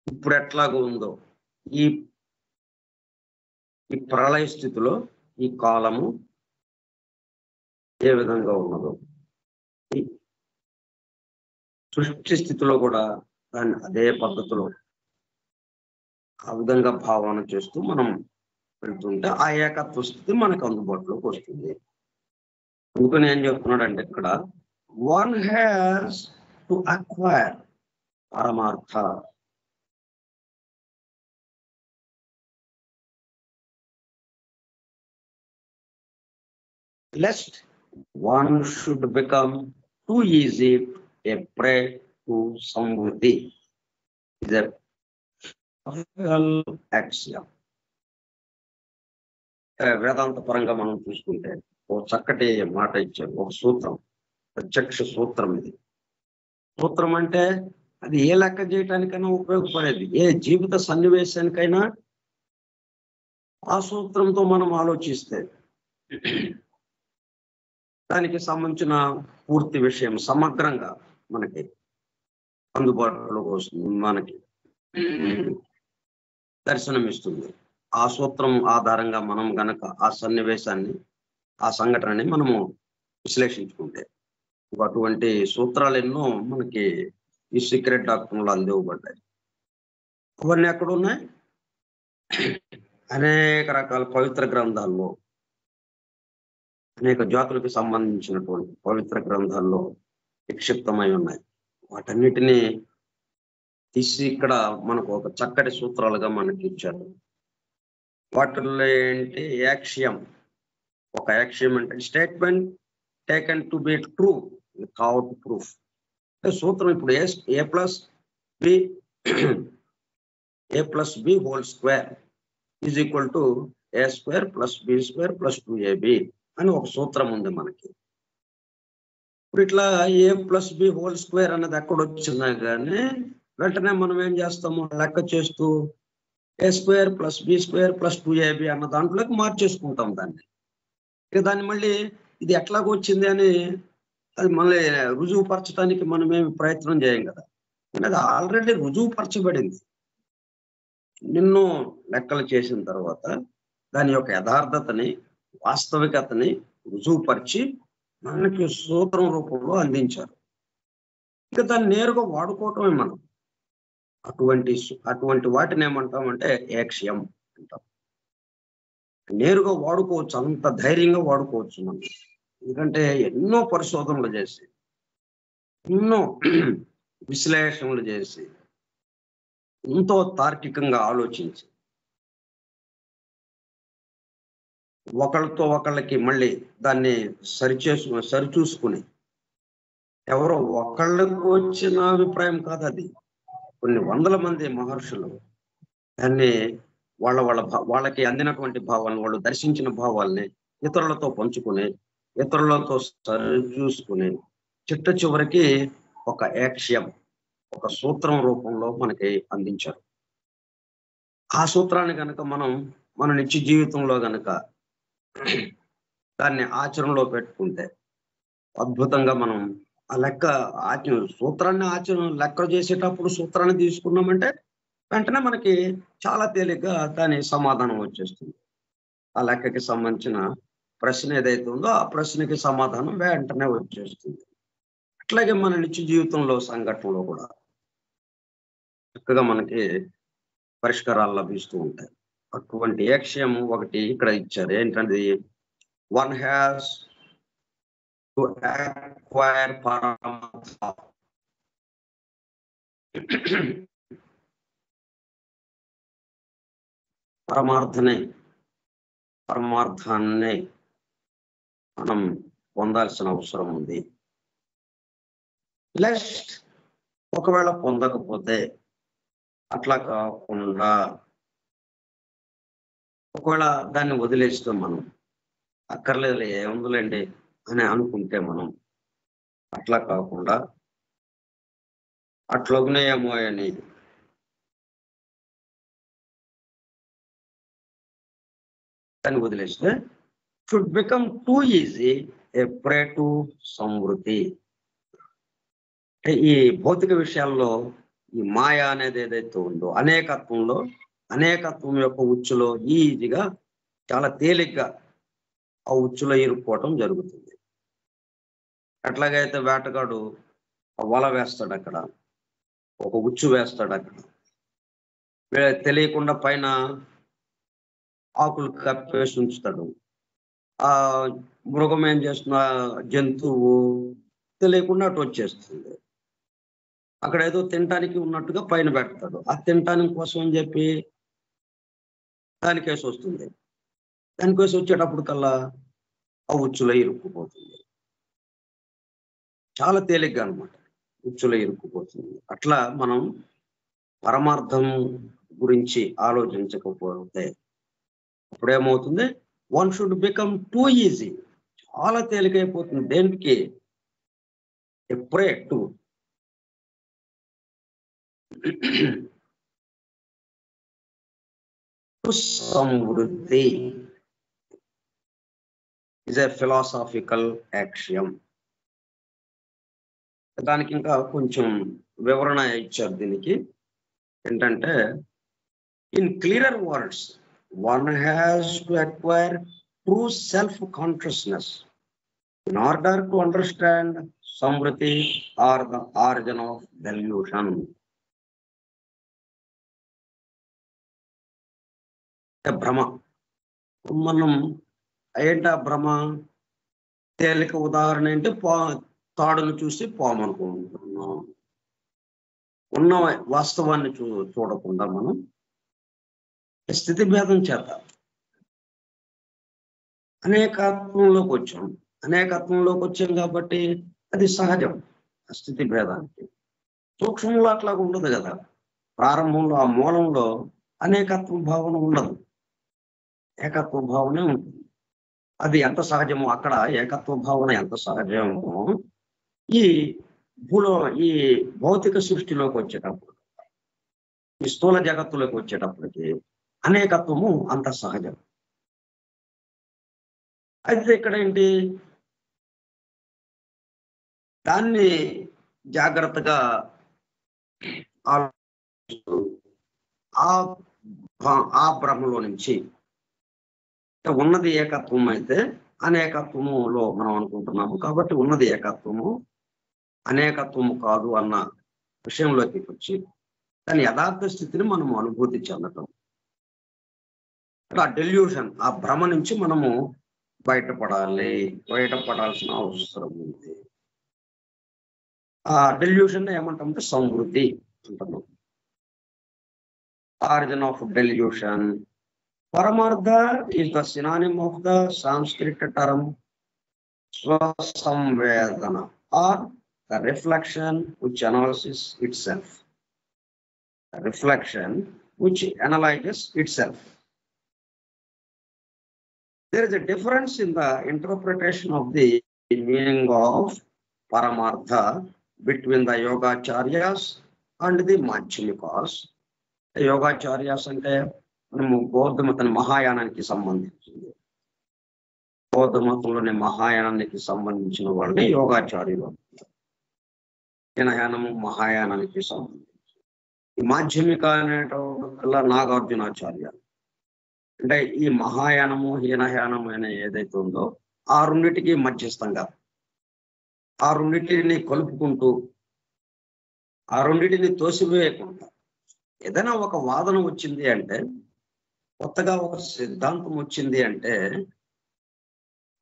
ఇప్పుడు ఎట్లాగో ఉందో ఈ ఈ ప్రళయ స్థితిలో ఈ కాలము ఏ విధంగా ఉన్నదో, ఈ సృష్టి స్థితిలో కూడా దాన్ని అదే పద్ధతిలో ఆ విధంగా భావన చేస్తూ మనం వెళ్తుంటే ఆ ఏకత్వ స్థితి మనకు అందుబాటులోకి వస్తుంది. అందుకని ఏం చెప్తున్నాడంటే ఇక్కడ వన్ హ్యాస్ టు అక్వైర్ పరమార్థ. Lest one should become too easy a prey to sambuddhi is a axiom. వేదాంత పరంగా మనం చూసుకుంటే ఒక చక్కటి మాట ఇచ్చారు, ఒక సూత్రం, ప్రత్యక్ష సూత్రం. ఇది సూత్రం అంటే అది ఏ లెక్క చేయటానికైనా ఉపయోగపడేది, ఏ జీవిత సన్నివేశానికైనా ఆ సూత్రంతో మనం ఆలోచిస్తే దానికి సంబంధించిన పూర్తి విషయం సమగ్రంగా మనకి అందుబాటులోకి వస్తుంది, మనకి దర్శనమిస్తుంది. ఆ సూత్రం ఆధారంగా మనం గనక ఆ సన్నివేశాన్ని, ఆ సంఘటనని మనము విశ్లేషించుకుంటే అటువంటి సూత్రాలు ఎన్నో మనకి ఈ సీక్రెట్ డాక్టర్లు అందివ్వబడ్డాయి. అవన్నీ ఎక్కడ ఉన్నాయి? అనేక రకాల పవిత్ర గ్రంథాల్లో, అనేక జాతులకు సంబంధించినటువంటి పవిత్ర గ్రంథాల్లో నిక్షిప్తమై ఉన్నాయి. వాటన్నిటినీ తీసి ఇక్కడ మనకు ఒక చక్కటి సూత్రాలుగా మనకి ఇచ్చారు. వాటిల్లో ఏంటి? యాక్సియం. ఒక యాక్సియం అంటే statement taken to be true without proof. సూత్రం ఇప్పుడు A plus B whole square is equal to A square plus B square plus 2ab అని ఒక సూత్రం ఉంది మనకి. ఇప్పుడు ఇట్లా A plus B whole square అనేది ఎక్కడ వచ్చినా కానీ వెంటనే మనం ఏం చేస్తాము, లెక్క చేస్తూ A square plus B square plus 2ab అన్న దాంట్లోకి మార్చేసుకుంటాం దాన్ని. ఇక దాన్ని మళ్ళీ ఇది ఎట్లాగో వచ్చింది అని అది మళ్ళీ రుజువు పరచడానికి మనం ఏమి ప్రయత్నం చేయం కదా. అది ఆల్రెడీ రుజువు పరచబడింది. ఎన్నో లెక్కలు చేసిన తర్వాత దాని యొక్క యథార్థతని, వాస్తవికతని రుజువుపరిచి మనకి సూత్రం రూపంలో అందించారు. ఇక దాన్ని నేరుగా వాడుకోవటమే మనం. అటువంటి వాటిని ఏమంటామంటే యాక్సియం అంటాం. నేరుగా వాడుకోవచ్చు, అంత ధైర్యంగా వాడుకోవచ్చు మనం. ఎందుకంటే ఎన్నో పరిశోధనలు చేసి, ఎన్నో విశ్లేషణలు చేసి, ఎంతో తార్కికంగా ఆలోచించి ఒకళ్ళతో ఒకళ్ళకి మళ్ళీ దాన్ని సరిచూసుకుని, ఎవరో ఒకళ్ళకు వచ్చిన అభిప్రాయం కాదు అది, కొన్ని వందల మంది మహర్షులు దాన్ని వాళ్ళకి అందినటువంటి భావాలను, వాళ్ళు దర్శించిన భావాల్ని ఇతరులతో పంచుకుని, ఇతరులతో సరిచూసుకుని చిట్ట చివరికి ఒక యాక్సియం, ఒక సూత్రం రూపంలో మనకి అందించారు. ఆ సూత్రాన్ని కనుక మనం మన నిత్య జీవితంలో కనుక దాన్ని ఆచరణలో పెట్టుకుంటే అద్భుతంగా మనం ఆ సూత్రాన్ని లెక్క చేసేటప్పుడు సూత్రాన్ని తీసుకున్నామంటే వెంటనే మనకి చాలా తేలిగ్గా దాని సమాధానం వచ్చేస్తుంది. ఆ లెక్కకి సంబంధించిన ప్రశ్న ఏదైతే ఉందో ఆ ప్రశ్నకి సమాధానం వెంటనే వచ్చేస్తుంది. అట్లాగే మన నిత్య జీవితంలో సంఘటనలో కూడా చక్కగా మనకి పరిష్కారాలు లభిస్తూ ఉంటాయి. అటువంటి యాక్సియం ఒకటి ఇక్కడ ఇచ్చారు. ఏంటంటే వన్ హ్యాస్ టు అక్వైర్ పరమార్థ. పరమార్థాన్ని మనం పొందాల్సిన అవసరం ఉంది. నెక్స్ట్ ఒకవేళ పొందకపోతే అట్లా కాకుండా ఒకవేళ దాన్ని వదిలేస్తాం, మనం అక్కర్లేదు ఏముందులేండి అని అనుకుంటే మనం అట్లా కాకుండా అట్లనే ఏమో అని దాన్ని వదిలేస్తే should become too easy a prey to సమృద్ధి. అంటే ఈ భౌతిక విషయాల్లో ఈ మాయ అనేది ఏదైతే ఉందో అనేకత్వం యొక్క ఉచ్చులో ఈజీగా చాలా తేలిగ్గా ఆ ఉచ్చులో ఇరుక్కోవటం జరుగుతుంది. ఎట్లాగైతే వేటగాడు వల వేస్తాడు, అక్కడ ఒక ఉచ్చు వేస్తాడు, అక్కడ తెలియకుండా పైన ఆకులు కప్పేసి ఉంచుతాడు. ఆ మృగం ఏం చేస్తున్న జంతువు తెలియకుండా అటు వచ్చేస్తుంది. అక్కడ ఏదో తినటానికి ఉన్నట్టుగా పైన పెడతాడు, ఆ తినటానికి కోసం అని చెప్పి దానికేసి వస్తుంది. దానికేసి వచ్చేటప్పుడు కల్లా ఆ ఉచ్చులో ఇరుక్కుపోతుంది, చాలా తేలిగ్గా అనమాట ఉచ్చులో ఇరుక్కుపోతుంది. అట్లా మనం పరమార్థం గురించి ఆలోచించకపోతే అప్పుడేమవుతుంది, one should become too easy, చాలా తేలికైపోతుంది. దేనికి? ప్రే టు సమృద్ధి ఇస్ ఎ ఫిలాసాఫికల్ యాక్సియం. దానికి ఇంకా కొంచెం వివరణ ఇచ్చారు దీనికి. ఏంటంటే, in clearer words, one has to acquire true self-consciousness in order to understand samvriti or the origin of delusion. భ్రమ, మనం ఏంటా భ్రమ? తేలిక ఉదాహరణ ఏంటి? తాడును చూసి పాము అనుకుంటున్నాం. ఉన్న వాస్తవాన్ని చూడకుండా మనం స్థితి భేదం చేత అనేకత్వంలోకి వచ్చాం కాబట్టి అది సహజం. స్థితి భేదానికి సూక్ష్మంలో అట్లాగా ఉండదు కదా. ప్రారంభంలో ఆ మూలంలో అనేకత్వ భావన ఉండదు, ఏకత్వ భావనే ఉంటుంది. అది ఎంత సహజమో, అక్కడ ఏకత్వ భావన ఎంత సహజమో ఈ భౌతిక సృష్టిలోకి వచ్చేటప్పుడు, ఈ స్థూల జగత్తులోకి వచ్చేటప్పటికి అనేకత్వము అంత సహజం. అయితే ఇక్కడ ఏంటి, దాన్ని జాగ్రత్తగా ఆ భ్రమలో నుంచి ఉన్నది ఏకత్వం అయితే అనేకత్వములో మనం అనుకుంటున్నాము కాబట్టి ఉన్నది ఏకత్వము, అనేకత్వము కాదు అన్న విషయంలోకి వచ్చి దాని యథార్థ స్థితిని మనము అనుభూతి చెందటం. ఆ డెల్యూషన్, ఆ భ్రమ నుంచి మనము బయటపడాల్సిన అవసరం ఉంది. ఆ డెల్యూషన్ ఏమంటామంటే సమృద్ధి అంటున్నాం. Origin of delusion. Paramartha is the synonym of the Sanskrit term Swasamvedana, or the reflection which analyzes itself. The reflection which analyzes itself. There is a difference in the interpretation of the meaning of Paramartha between the Yogacharyas and the Madhyamikas. The Yogacharyas అంటే మనము బౌద్ధ మతం మహాయానానికి సంబంధించింది. బౌద్ధ మతంలోని మహాయానానికి సంబంధించిన వాళ్ళని యోగాచార్యులు. హీనయానము మహాయానానికి సంబంధించి. ఈ మాధ్యమిక అనేటల్లా నాగార్జునాచార్య. అంటే ఈ మహాయానము హీనయానము అనే ఏదైతే ఉందో ఆ రెండింటికి మధ్యస్థంగా, ఆ రెండింటిని కలుపుకుంటూ, ఆ రెండింటిని తోసివేయకుండా ఏదైనా ఒక వాదన వచ్చింది అంటే, కొత్తగా ఒక సిద్ధాంతం వచ్చింది అంటే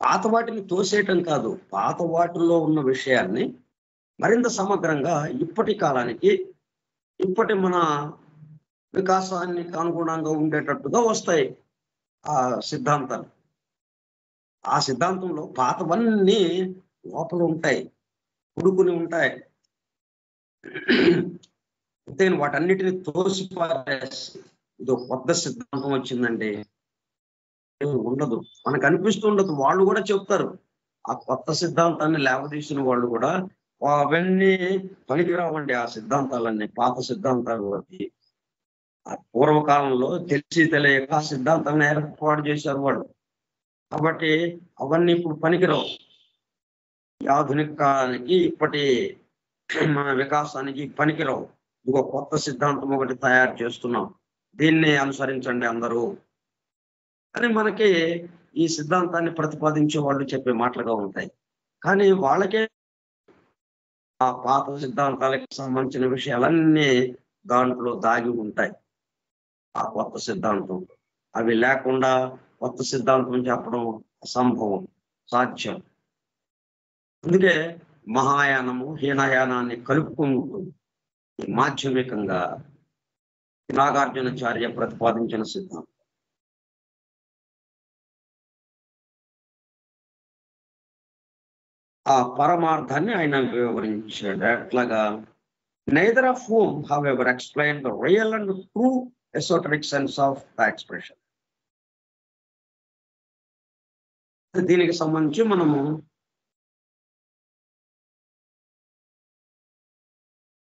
పాత వాటిని తోసేయటం కాదు, పాత వాటిల్లో ఉన్న విషయాన్ని మరింత సమగ్రంగా ఇప్పటి కాలానికి, ఇప్పటి మన వికాసానికి అనుగుణంగా ఉండేటట్టుగా వస్తాయి ఆ సిద్ధాంతాలు. ఆ సిద్ధాంతంలో పాతవన్నీ లోపల ఉంటాయి, ఉడుకుని ఉంటాయి. అంతేను వాటన్నిటిని తోసిపారేసి ఇదో కొత్త సిద్ధాంతం వచ్చిందండి ఉండదు. మనకు అనిపిస్తుండదు. వాళ్ళు కూడా చెప్తారు. ఆ కొత్త సిద్ధాంతాన్ని లేవదీసిన వాళ్ళు కూడా అవన్నీ పనికిరావండి. ఆ సిద్ధాంతాలన్నీ పాత సిద్ధాంతాలు అవి. ఆ పూర్వకాలంలో తెలిసి తెలియక ఆ సిద్ధాంతాన్ని ఏర్పాటు చేశారు వాళ్ళు. కాబట్టి అవన్నీ ఇప్పుడు పనికిరావు. ఈ ఆధునికానికి ఇప్పటి మన వికాసానికి పనికిరావు. ఇంకో కొత్త సిద్ధాంతం ఒకటి తయారు చేస్తున్నాం. దీన్ని అనుసరించండి అందరూ అని మనకి ఈ సిద్ధాంతాన్ని ప్రతిపాదించే వాళ్ళు చెప్పే మాటలుగా ఉంటాయి. కానీ వాళ్ళకే ఆ పాత సిద్ధాంతాలకు సంబంధించిన విషయాలన్నీ దాంట్లో దాగి ఉంటాయి. ఆ కొత్త సిద్ధాంతం అవి లేకుండా కొత్త సిద్ధాంతం చెప్పడం అసంభవం, సాధ్యం. అందుకే మహాయానము హీనయానాన్ని కలుపుకుంటూ మాధ్యమికంగా నాగార్జునాచార్య ప్రతిపాదించిన సిద్ధాంతం. ఆ పరమార్థాన్ని ఆయన వివరించాడు. ఎట్లాగా neither of whom however explained the real and true esoteric sense of the expression. దీనికి సంబంధించి మనము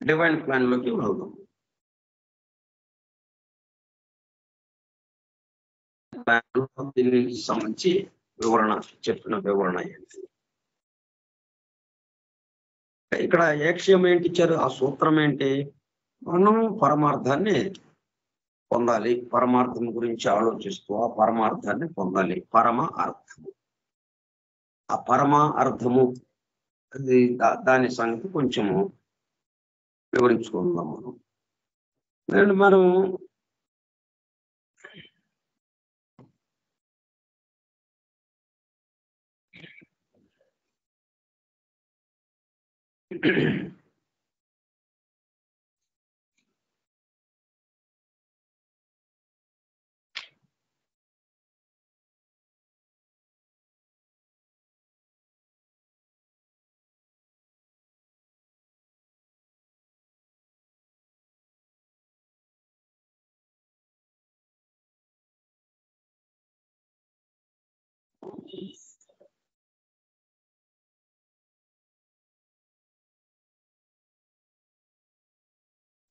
డివైన్ ప్లాన్ లోకి వెళ్దాం. దీనికి సంబంధించి చెప్పిన వివరణ ఏంటి? ఇక్కడ ఏక్ష్యం ఏంటి ఇచ్చారు? ఆ సూత్రం ఏంటి? మనం పరమార్థాన్ని పొందాలి. పరమార్థం గురించి ఆలోచిస్తూ ఆ పరమార్థాన్ని పొందాలి. పరమ అర్థము. ఆ పరమ అర్థము అది దాని సంగతి కొంచెము వివరించుకుందాం మనం. అండ్ మనం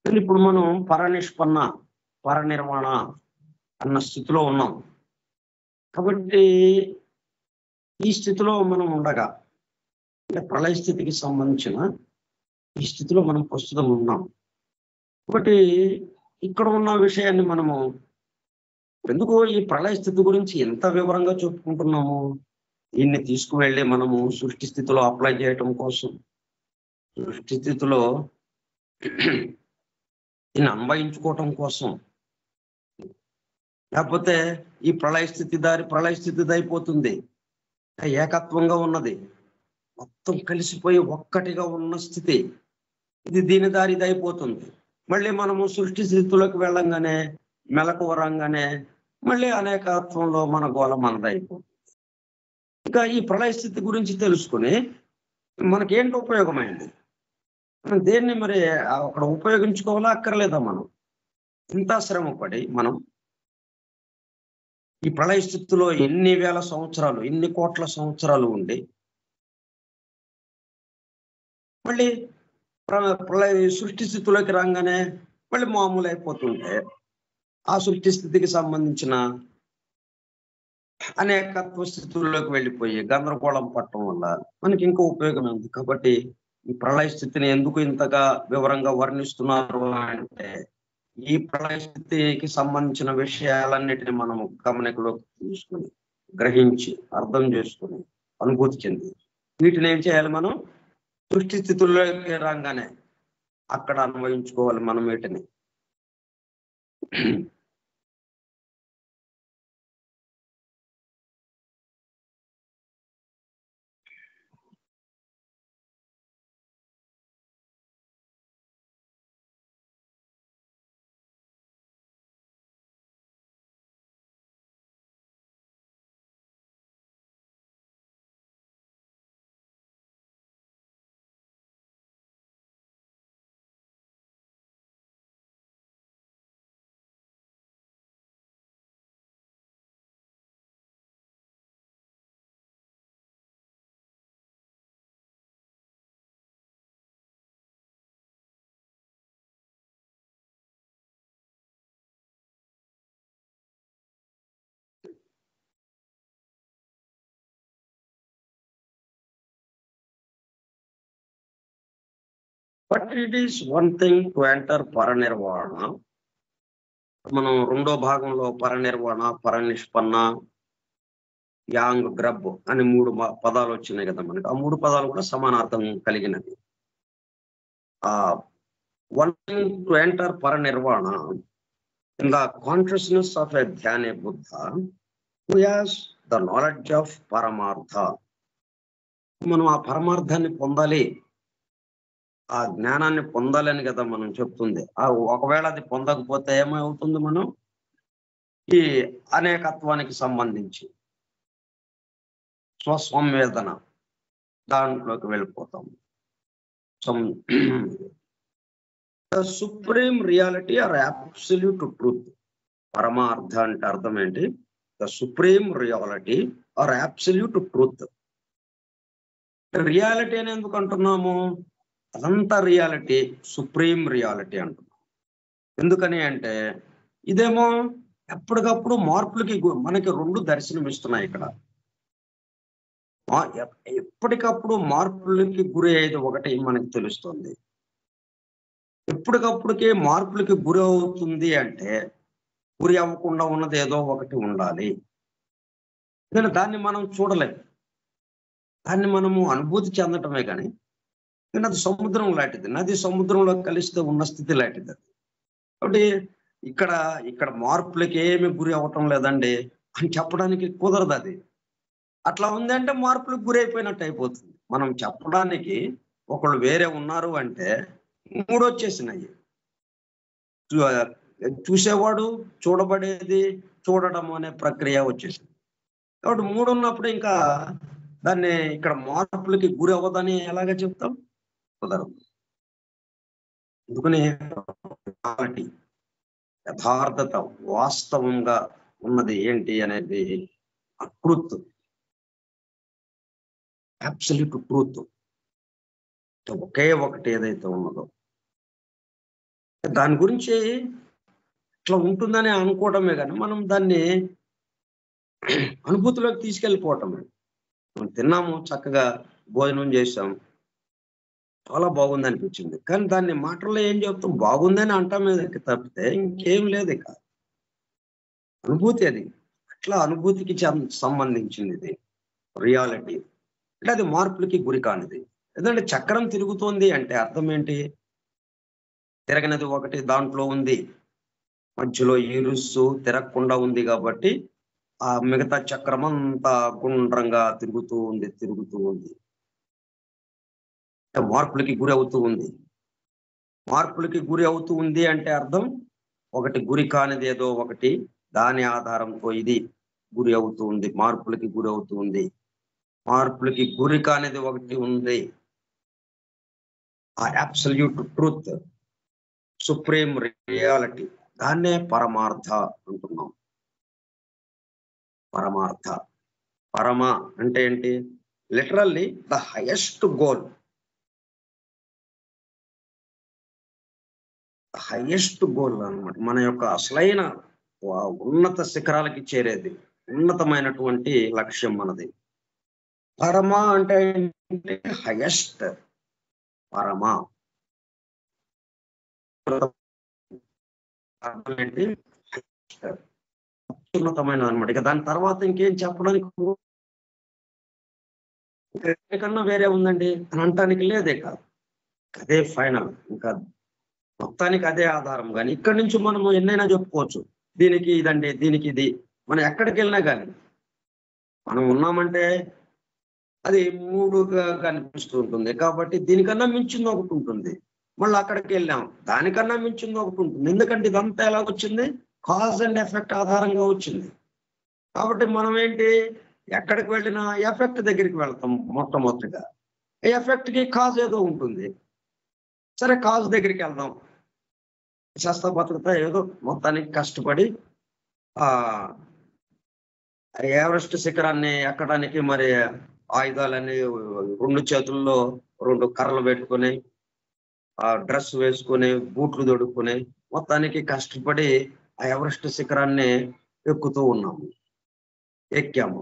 ఇప్పుడు మనం పరనిష్పన్న పరనిర్వాణ అన్న స్థితిలో ఉన్నాం. కాబట్టి ఈ స్థితిలో మనం ఉండగా అంటే ప్రళయ స్థితికి సంబంధించిన ఈ స్థితిలో మనం ప్రస్తుతం ఉన్నాం. కాబట్టి ఇక్కడ ఉన్న విషయాన్ని మనము ఎందుకు ఈ ప్రళయ స్థితి గురించి ఎంత వివరంగా చెప్పుకుంటున్నాము? దీన్ని తీసుకువెళ్ళి మనము సృష్టి స్థితిలో అప్లై చేయటం కోసం, సృష్టి స్థితిలో దీన్ని అన్వయించుకోవటం కోసం, లేకపోతే ఈ ప్రళయ స్థితి అయిపోతుంది. ఏకత్వంగా ఉన్నది, మొత్తం కలిసిపోయి ఒక్కటిగా ఉన్న స్థితి, ఇది దీని దారి ఇది అయిపోతుంది. మళ్ళీ మనము సృష్టి స్థితిలోకి వెళ్ళంగానే మెలకువ రంగానే మళ్ళీ అనేకత్వంలో మన గోళ మనదైపోతుంది. ఇంకా ఈ ప్రళయ స్థితి గురించి తెలుసుకుని మనకేంటి ఉపయోగమైంది? మనం దేన్ని మరి అక్కడ ఉపయోగించుకోవాలా అక్కర్లేదా? మనం ఇంత శ్రమ పడి మనం ఈ ప్రళయ స్థితిలో ఎన్ని వేల సంవత్సరాలు, ఎన్ని కోట్ల సంవత్సరాలు ఉండి మళ్ళీ ప్రళయ సృష్టి స్థితిలోకి రాగానే మళ్ళీ మామూలు అయిపోతుంటే ఆ సృష్టి స్థితికి సంబంధించిన అనేకత్వ స్థితుల్లోకి వెళ్ళిపోయి గందరగోళం పట్టడం వల్ల మనకి ఇంకా ఉపయోగం ఉంది. కాబట్టి ఈ ప్రళయ స్థితిని ఎందుకు ఇంతగా వివరంగా వర్ణిస్తున్నారు అంటే ఈ ప్రళయ స్థితికి సంబంధించిన విషయాలన్నిటిని మనము గమనికలోకి తీసుకుని గ్రహించి అర్థం చేసుకుని అనుభూతి చెంది వీటిని ఏం చేయాలి? మనం సృష్టి స్థితుల్లోకి రాగానే అక్కడ అన్వయించుకోవాలి మనం వీటిని. But it is one thing to enter paranirvana. మనం రెండో భాగంలో పరనిర్వాణ, పరనిష్పన్న, యాంగ్, గ్రబ్ అని 3 పదాలు వచ్చినాయి కదా మనకి. ఆ 3 పదాలు కూడా సమానార్థం కలిగినది. One thing to enter paranirvana in the consciousness of a Dhyana Buddha who has the knowledge of Paramartha. మనం ఆ పరమార్థాన్ని పొందాలి, ఆ జ్ఞానాన్ని పొందాలి అని కదా మనం చెప్తుంది. ఒకవేళ అది పొందకపోతే ఏమవుతుంది? మనం ఈ అనేకత్వానికి సంబంధించి స్వసంవేదన దాంట్లోకి వెళ్ళిపోతాం. The supreme reality or absolute truth. పరమార్థ అంటే అర్థం ఏంటి? The supreme reality or absolute truth. Reality అని ఎందుకు అంటున్నాము? అదంతా రియాలిటీ, సుప్రీం రియాలిటీ అంటున్నాం. ఎందుకని అంటే ఇదేమో ఎప్పటికప్పుడు మార్పులకి మనకి 2 దర్శనం ఇస్తున్నాయి ఇక్కడ. ఎప్పటికప్పుడు మార్పులకి గురి అయ్యేది ఒకటి మనకి తెలుస్తుంది. ఎప్పటికప్పుడుకే మార్పులకి గురి అవుతుంది అంటే గురి అవ్వకుండా ఉన్నది ఏదో ఒకటి ఉండాలి. ఎందుకంటే దాన్ని మనం చూడలేము, దాన్ని మనము అనుభూతి చెందటమే కానీ. అది సముద్రం లాంటిది, నది సముద్రంలో కలిస్తే ఉన్న స్థితి లాంటిది అది. కాబట్టి ఇక్కడ మార్పులకి ఏమి గురి అవ్వటం లేదండి అని చెప్పడానికి కుదరదు. అది అట్లా ఉంది అంటే మార్పులకు గురి అయిపోయినట్టు అయిపోతుంది. మనం చెప్పడానికి ఒకళ్ళు వేరే ఉన్నారు అంటే 3 వచ్చేసినాయి. చూసేవాడు, చూడబడేది, చూడడం అనే ప్రక్రియ వచ్చేసింది. కాబట్టి 3 ఉన్నప్పుడు ఇంకా దాన్ని ఇక్కడ మార్పులకి గురి అవ్వదని ఎలాగ చెప్తాం? కుదరదు. అందుకని యథార్థత, వాస్తవంగా ఉన్నది ఏంటి అనేది ట్రూత్, అబ్సల్యూట్ ట్రూత్, ఒకే ఒకటి ఏదైతే ఉన్నదో దాని గురించి ఇట్లా ఉంటుందని అనుకోవటమే కానీ మనం దాన్ని అనుభూతిలోకి తీసుకెళ్ళిపోవటమే. మనం తిన్నాము, చక్కగా భోజనం చేసాం, చాలా బాగుంది అనిపించింది, కానీ దాన్ని మాటల్లో ఏం చెప్తాం? బాగుందని అంటామే తప్పితే ఇంకేం లేదు. ఇక అనుభూతి అది. అట్లా అనుభూతికి సంబంధించింది ఇది రియాలిటీ. అంటే అది మార్పులకి గురి కానిది. ఎందుకంటే చక్రం తిరుగుతోంది అంటే అర్థం ఏంటి? తిరగనది ఒకటి దాంట్లో ఉంది, మధ్యలో ఇరుస్సు తిరగకుండా ఉంది కాబట్టి ఆ మిగతా చక్రం అంతా గుండ్రంగా తిరుగుతూ ఉంది. మార్పులకి గురి అవుతూ ఉంది. మార్పులకి గురి అవుతూ ఉంది అంటే అర్థం ఒకటి గురి కానిది ఏదో ఒకటి దాని ఆధారంతో ఇది గురి అవుతూ ఉంది, మార్పులకి గురి అవుతూ ఉంది. మార్పులకి గురి కానిది ఒకటి ఉంది, ఆ అబ్సల్యూట్ ట్రూత్, సుప్రీం రియాలిటీ. దాన్నే పరమార్థ అంటున్నాం. పరమార్థ, పరమ అంటే ఏంటి? Literally the highest goal, highest goal అన్నమాట. మన యొక్క అసలైన ఉన్నత శిఖరాలకి చేరేది, ఉన్నతమైనటువంటి లక్ష్యం మనది. పరమ అంటే హైయెస్ట్, పరమ అర్థం ఏంటి? అత్యున్నతమైన అనమాట. ఇక దాని తర్వాత ఇంకేం చెప్పడానికి కన్నా వేరే ఉందండి అని అంటానికి లేదే కాదు. అదే ఫైనల్, ఇంకా మొత్తానికి అదే ఆధారం. కానీ ఇక్కడి నుంచి మనము ఎన్నైనా చెప్పుకోవచ్చు, దీనికి ఇదండి, దీనికి ఇది. మనం ఎక్కడికి వెళ్ళినా కానీ మనం ఉన్నామంటే అది 3గా కనిపిస్తూ ఉంటుంది. కాబట్టి దీనికన్నా మించింది ఒకటి ఉంటుంది. మళ్ళీ అక్కడికి వెళ్ళాం, దానికన్నా మించింది ఒకటి ఉంటుంది. ఎందుకంటే ఇదంతా ఎలా వచ్చింది? కాజ్ అండ్ ఎఫెక్ట్ ఆధారంగా వచ్చింది. కాబట్టి మనం ఏంటి, ఎక్కడికి వెళ్ళినా ఎఫెక్ట్ దగ్గరికి వెళ్తాం. మొట్టమొదటిగా ఎఫెక్ట్కి కాజ్ ఏదో ఉంటుంది. సరే, కాజ్ దగ్గరికి వెళ్దాం. శాస్త్ర బతుకుతా ఏదో మొత్తానికి కష్టపడి ఎవరెస్ట్ శిఖరాన్ని ఎక్కడానికి మరి ఆయుధాలన్నీ 2 చేతుల్లో 2 కర్రలు పెట్టుకొని, ఆ డ్రెస్ వేసుకొని, బూట్లు తొడుక్కుని మొత్తానికి కష్టపడి ఆ ఎవరెస్ట్ శిఖరాన్ని ఎక్కుతూ ఉన్నాము. ఎక్కాము.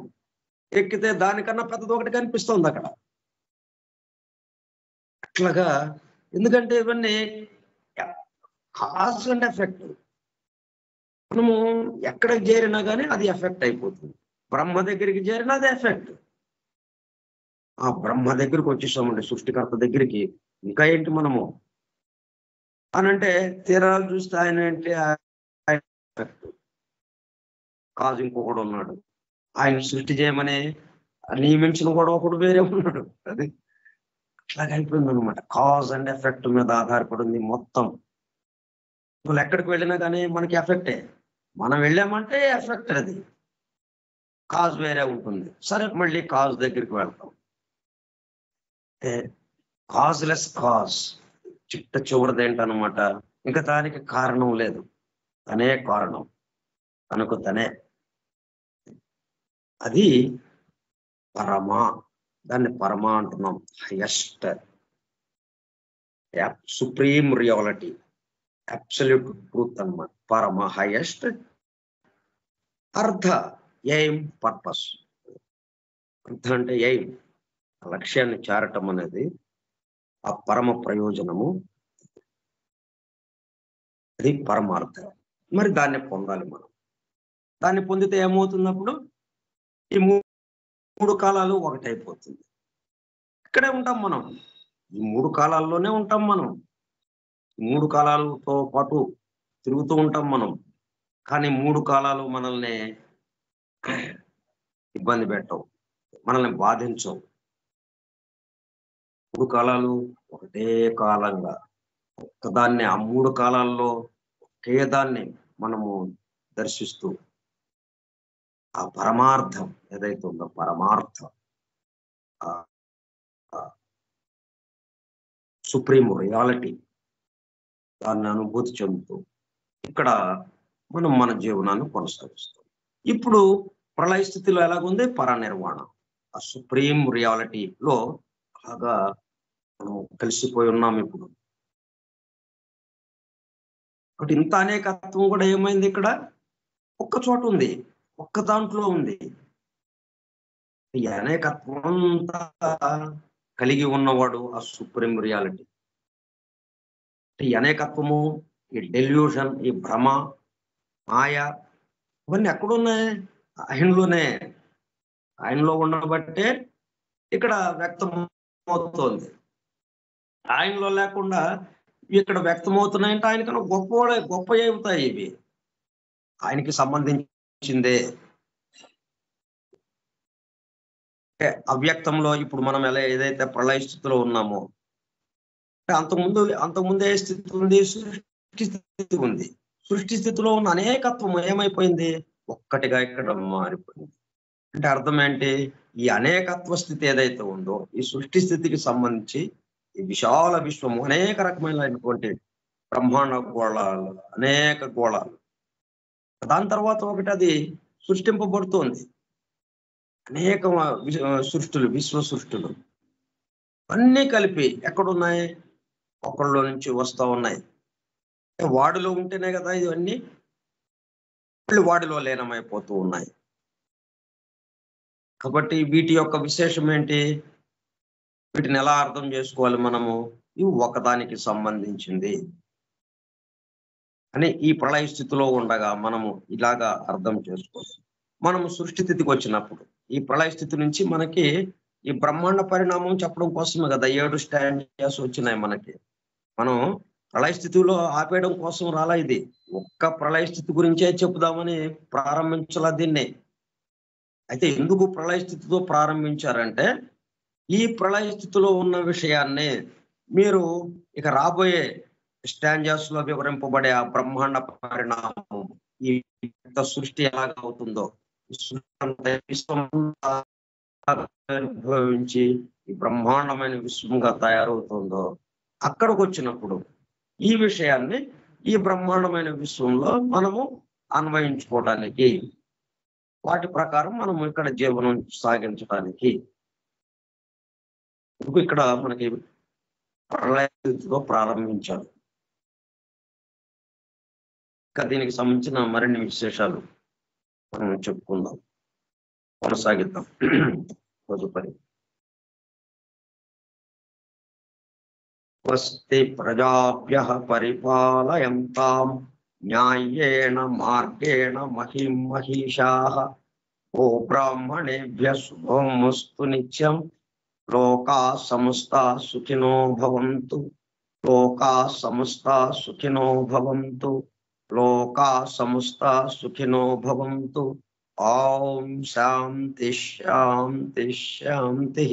ఎక్కితే దానికన్నా పెద్దది ఒకటి కనిపిస్తుంది అక్కడ. అట్లాగా ఎందుకంటే ఇవన్నీ కాజ్ అండ్ ఎఫెక్ట్. మనము ఎక్కడికి చేరినా కానీ అది ఎఫెక్ట్ అయిపోతుంది. బ్రహ్మ దగ్గరికి చేరినా అది ఎఫెక్ట్. ఆ బ్రహ్మ దగ్గరికి వచ్చేసామండి, సృష్టికర్త దగ్గరికి. ఇంకా ఏంటి మనము అనంటే తీరాలు చూస్తే ఆయన ఏంటి, ఎఫెక్ట్. కాజు ఇంకొకడు ఉన్నాడు, ఆయన సృష్టి చేయమని నియమించిన కూడా ఒకడు వేరే ఉన్నాడు. అది అట్లాగే అయిపోయింది అనమాట. కాజ్ అండ్ ఎఫెక్ట్ మీద ఆధారపడింది మొత్తం. వాళ్ళు ఎక్కడికి వెళ్ళినా కానీ మనకి ఎఫెక్టే. మనం వెళ్ళామంటే ఎఫెక్ట్, అది కాజ్ వేరే ఉంటుంది. సరే, మళ్ళీ కాజ్ దగ్గరికి వెళ్తాం. కాజ్లెస్ కాజ్, చిట్ట చివరిది ఏంటనమాట, ఇంకా దానికి కారణం లేదు, తనే కారణం, తనకు తనే. అది పరమా, దాన్ని పరమా అంటున్నాం. Highest, supreme reality, absolute truth అన్నమాట. పరమ, హైయెస్ట్. అర్థ, ఎయిమ్, పర్పస్. అర్థ అంటే ఎయిమ్, లక్ష్యాన్ని చేరటం అనేది ఆ పరమ ప్రయోజనము, అది పరమార్థం. మరి దాన్ని పొందాలి మనం. దాన్ని పొందితే ఏమవుతున్నప్పుడు ఈ మూడు కాలాలు ఒకటైపోతుంది. ఇక్కడే ఉంటాం మనం, ఈ మూడు కాలాల్లోనే ఉంటాం మనం. మూడు కాలాలతో పాటు తిరుగుతూ ఉంటాం మనం. కానీ మూడు కాలాలు మనల్ని ఇబ్బంది పెట్టవు, మనల్ని బాధించవు. మూడు కాలాలు ఒకటే కాలంగా ఒక్కదాన్ని, ఆ మూడు కాలాల్లో ఒకే దాన్ని మనము దర్శిస్తూ ఆ పరమార్థం ఏదైతే ఉందో, పరమార్థం, సుప్రీం రియాలిటీ, దాన్ని అనుభూతి చెందుతూ ఇక్కడ మనం మన జీవనాన్ని కొనసాగిస్తాం. ఇప్పుడు ప్రళయ స్థితిలో ఎలాగుంది, పరనిర్వాణం, ఆ సుప్రీం రియాలిటీలో బాగా మనం కలిసిపోయి ఉన్నాం ఇప్పుడు. ఒకటి ఇంత అనేకత్వం కూడా ఏమైంది, ఇక్కడ ఒక్క చోట ఉంది, ఒక్క దాంట్లో ఉంది. ఈ అనేకత్వం అంతా కలిగి ఉన్నవాడు ఆ సుప్రీం రియాలిటీ. ఈ అనేకత్వము, ఈ డెల్యూషన్, ఈ భ్రమ, మాయ, ఇవన్నీ ఎక్కడున్నాయి, ఆయనలోనే. ఆయనలో ఉండబట్టే ఇక్కడ వ్యక్తమవుతోంది. ఆయనలో లేకుండా ఇక్కడ వ్యక్తమవుతున్నాయంటే ఆయనకన్నా గొప్ప అవుతాయి ఇవి, ఆయనకి సంబంధించిందే. అవ్యక్తంలో ఇప్పుడు మనం ఎలా ఏదైతే ప్రళయ స్థితిలో ఉన్నామో, అంతకుముందు ఏ స్థితి ఉంది, సృష్టి స్థితి ఉంది. సృష్టి స్థితిలో ఉన్న అనేకత్వం ఏమైపోయింది, ఒక్కటిగా ఇక్కడ మారిపోయింది. అంటే అర్థం ఏంటి, ఈ అనేకత్వ స్థితి ఏదైతే ఉందో, ఈ సృష్టి స్థితికి సంబంధించి ఈ విశాల విశ్వము, అనేక రకమైనటువంటి బ్రహ్మాండ గోళాలు, అనేక గోళాలు. దాని తర్వాత ఒకటి అది సృష్టింపబడుతోంది. అనేక సృష్టులు, విశ్వ సృష్టులు అన్నీ కలిపి ఎక్కడున్నాయి, ఒకళ్ళలో నుంచి వస్తూ ఉన్నాయి. వాడిలో ఉంటేనే కదా ఇవన్నీ మళ్ళీ వాడిలో లీనమైపోతూ ఉన్నాయి. కాబట్టి వీటి యొక్క విశేషం ఏంటి, వీటిని ఎలా అర్థం చేసుకోవాలి మనము, ఇవి ఒకదానికి సంబంధించింది అని ఈ ప్రళయ స్థితిలో ఉండగా మనము ఇలాగా అర్థం చేసుకోవాలి. మనము సృష్టి స్థితికి వచ్చినప్పుడు ఈ ప్రళయ స్థితి నుంచి మనకి ఈ బ్రహ్మాండ పరిణామం చెప్పడం కోసమే కదా 7 స్టాండర్స్ వచ్చినాయి మనకి. మనం ప్రళయ స్థితిలో ఆపేయడం కోసం రాలా, ఇది ఒక్క ప్రళయ స్థితి గురించే చెప్పుదామని ప్రారంభించాల దీన్ని. అయితే ఎందుకు ప్రళయ స్థితితో ప్రారంభించారంటే, ఈ ప్రళయ స్థితిలో ఉన్న విషయాన్ని మీరు ఇక రాబోయే స్టాంజర్స్ లో వివరింపబడే ఆ బ్రహ్మాండ పరిణామం, ఈ సృష్టి ఎలాగ అవుతుందో, అనుభవించి ఈ బ్రహ్మాండమైన విశ్వంగా తయారవుతుందో, అక్కడికి వచ్చినప్పుడు ఈ విషయాన్ని ఈ బ్రహ్మాండమైన విశ్వంలో మనము అన్వయించుకోవడానికి, వాటి ప్రకారం మనము ఇక్కడ జీవనం సాగించడానికి ఇక్కడ మనకి ప్రళయంతో ప్రారంభించారు. ఇంకా దీనికి సంబంధించిన మరిన్ని విశేషాలు మనం చెప్పుకుందాం, కొనసాగిద్దాం తదుపరి. స్వస్తి ప్రజాభ్యః పరిపాలయంతాం న్యాయేన మార్గేణ మహిం మహిషాః గోబ్రాహ్మణేభ్యः శుభమస్తు నిత్యం లోకాః సమస్తాః సుఖినో భవంతు లోకాః సమస్తాః సుఖినో భవంతు లోకాః సమస్తాః సుఖినో భవంతు ఓం శాంతి శాంతి శాంతి.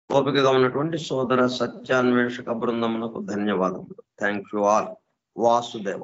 ఓపికగా ఉన్నటువంటి సోదర సత్యాన్వేషక బృందమునకు ధన్యవాదములు. Thank you all. వాసుదేవ.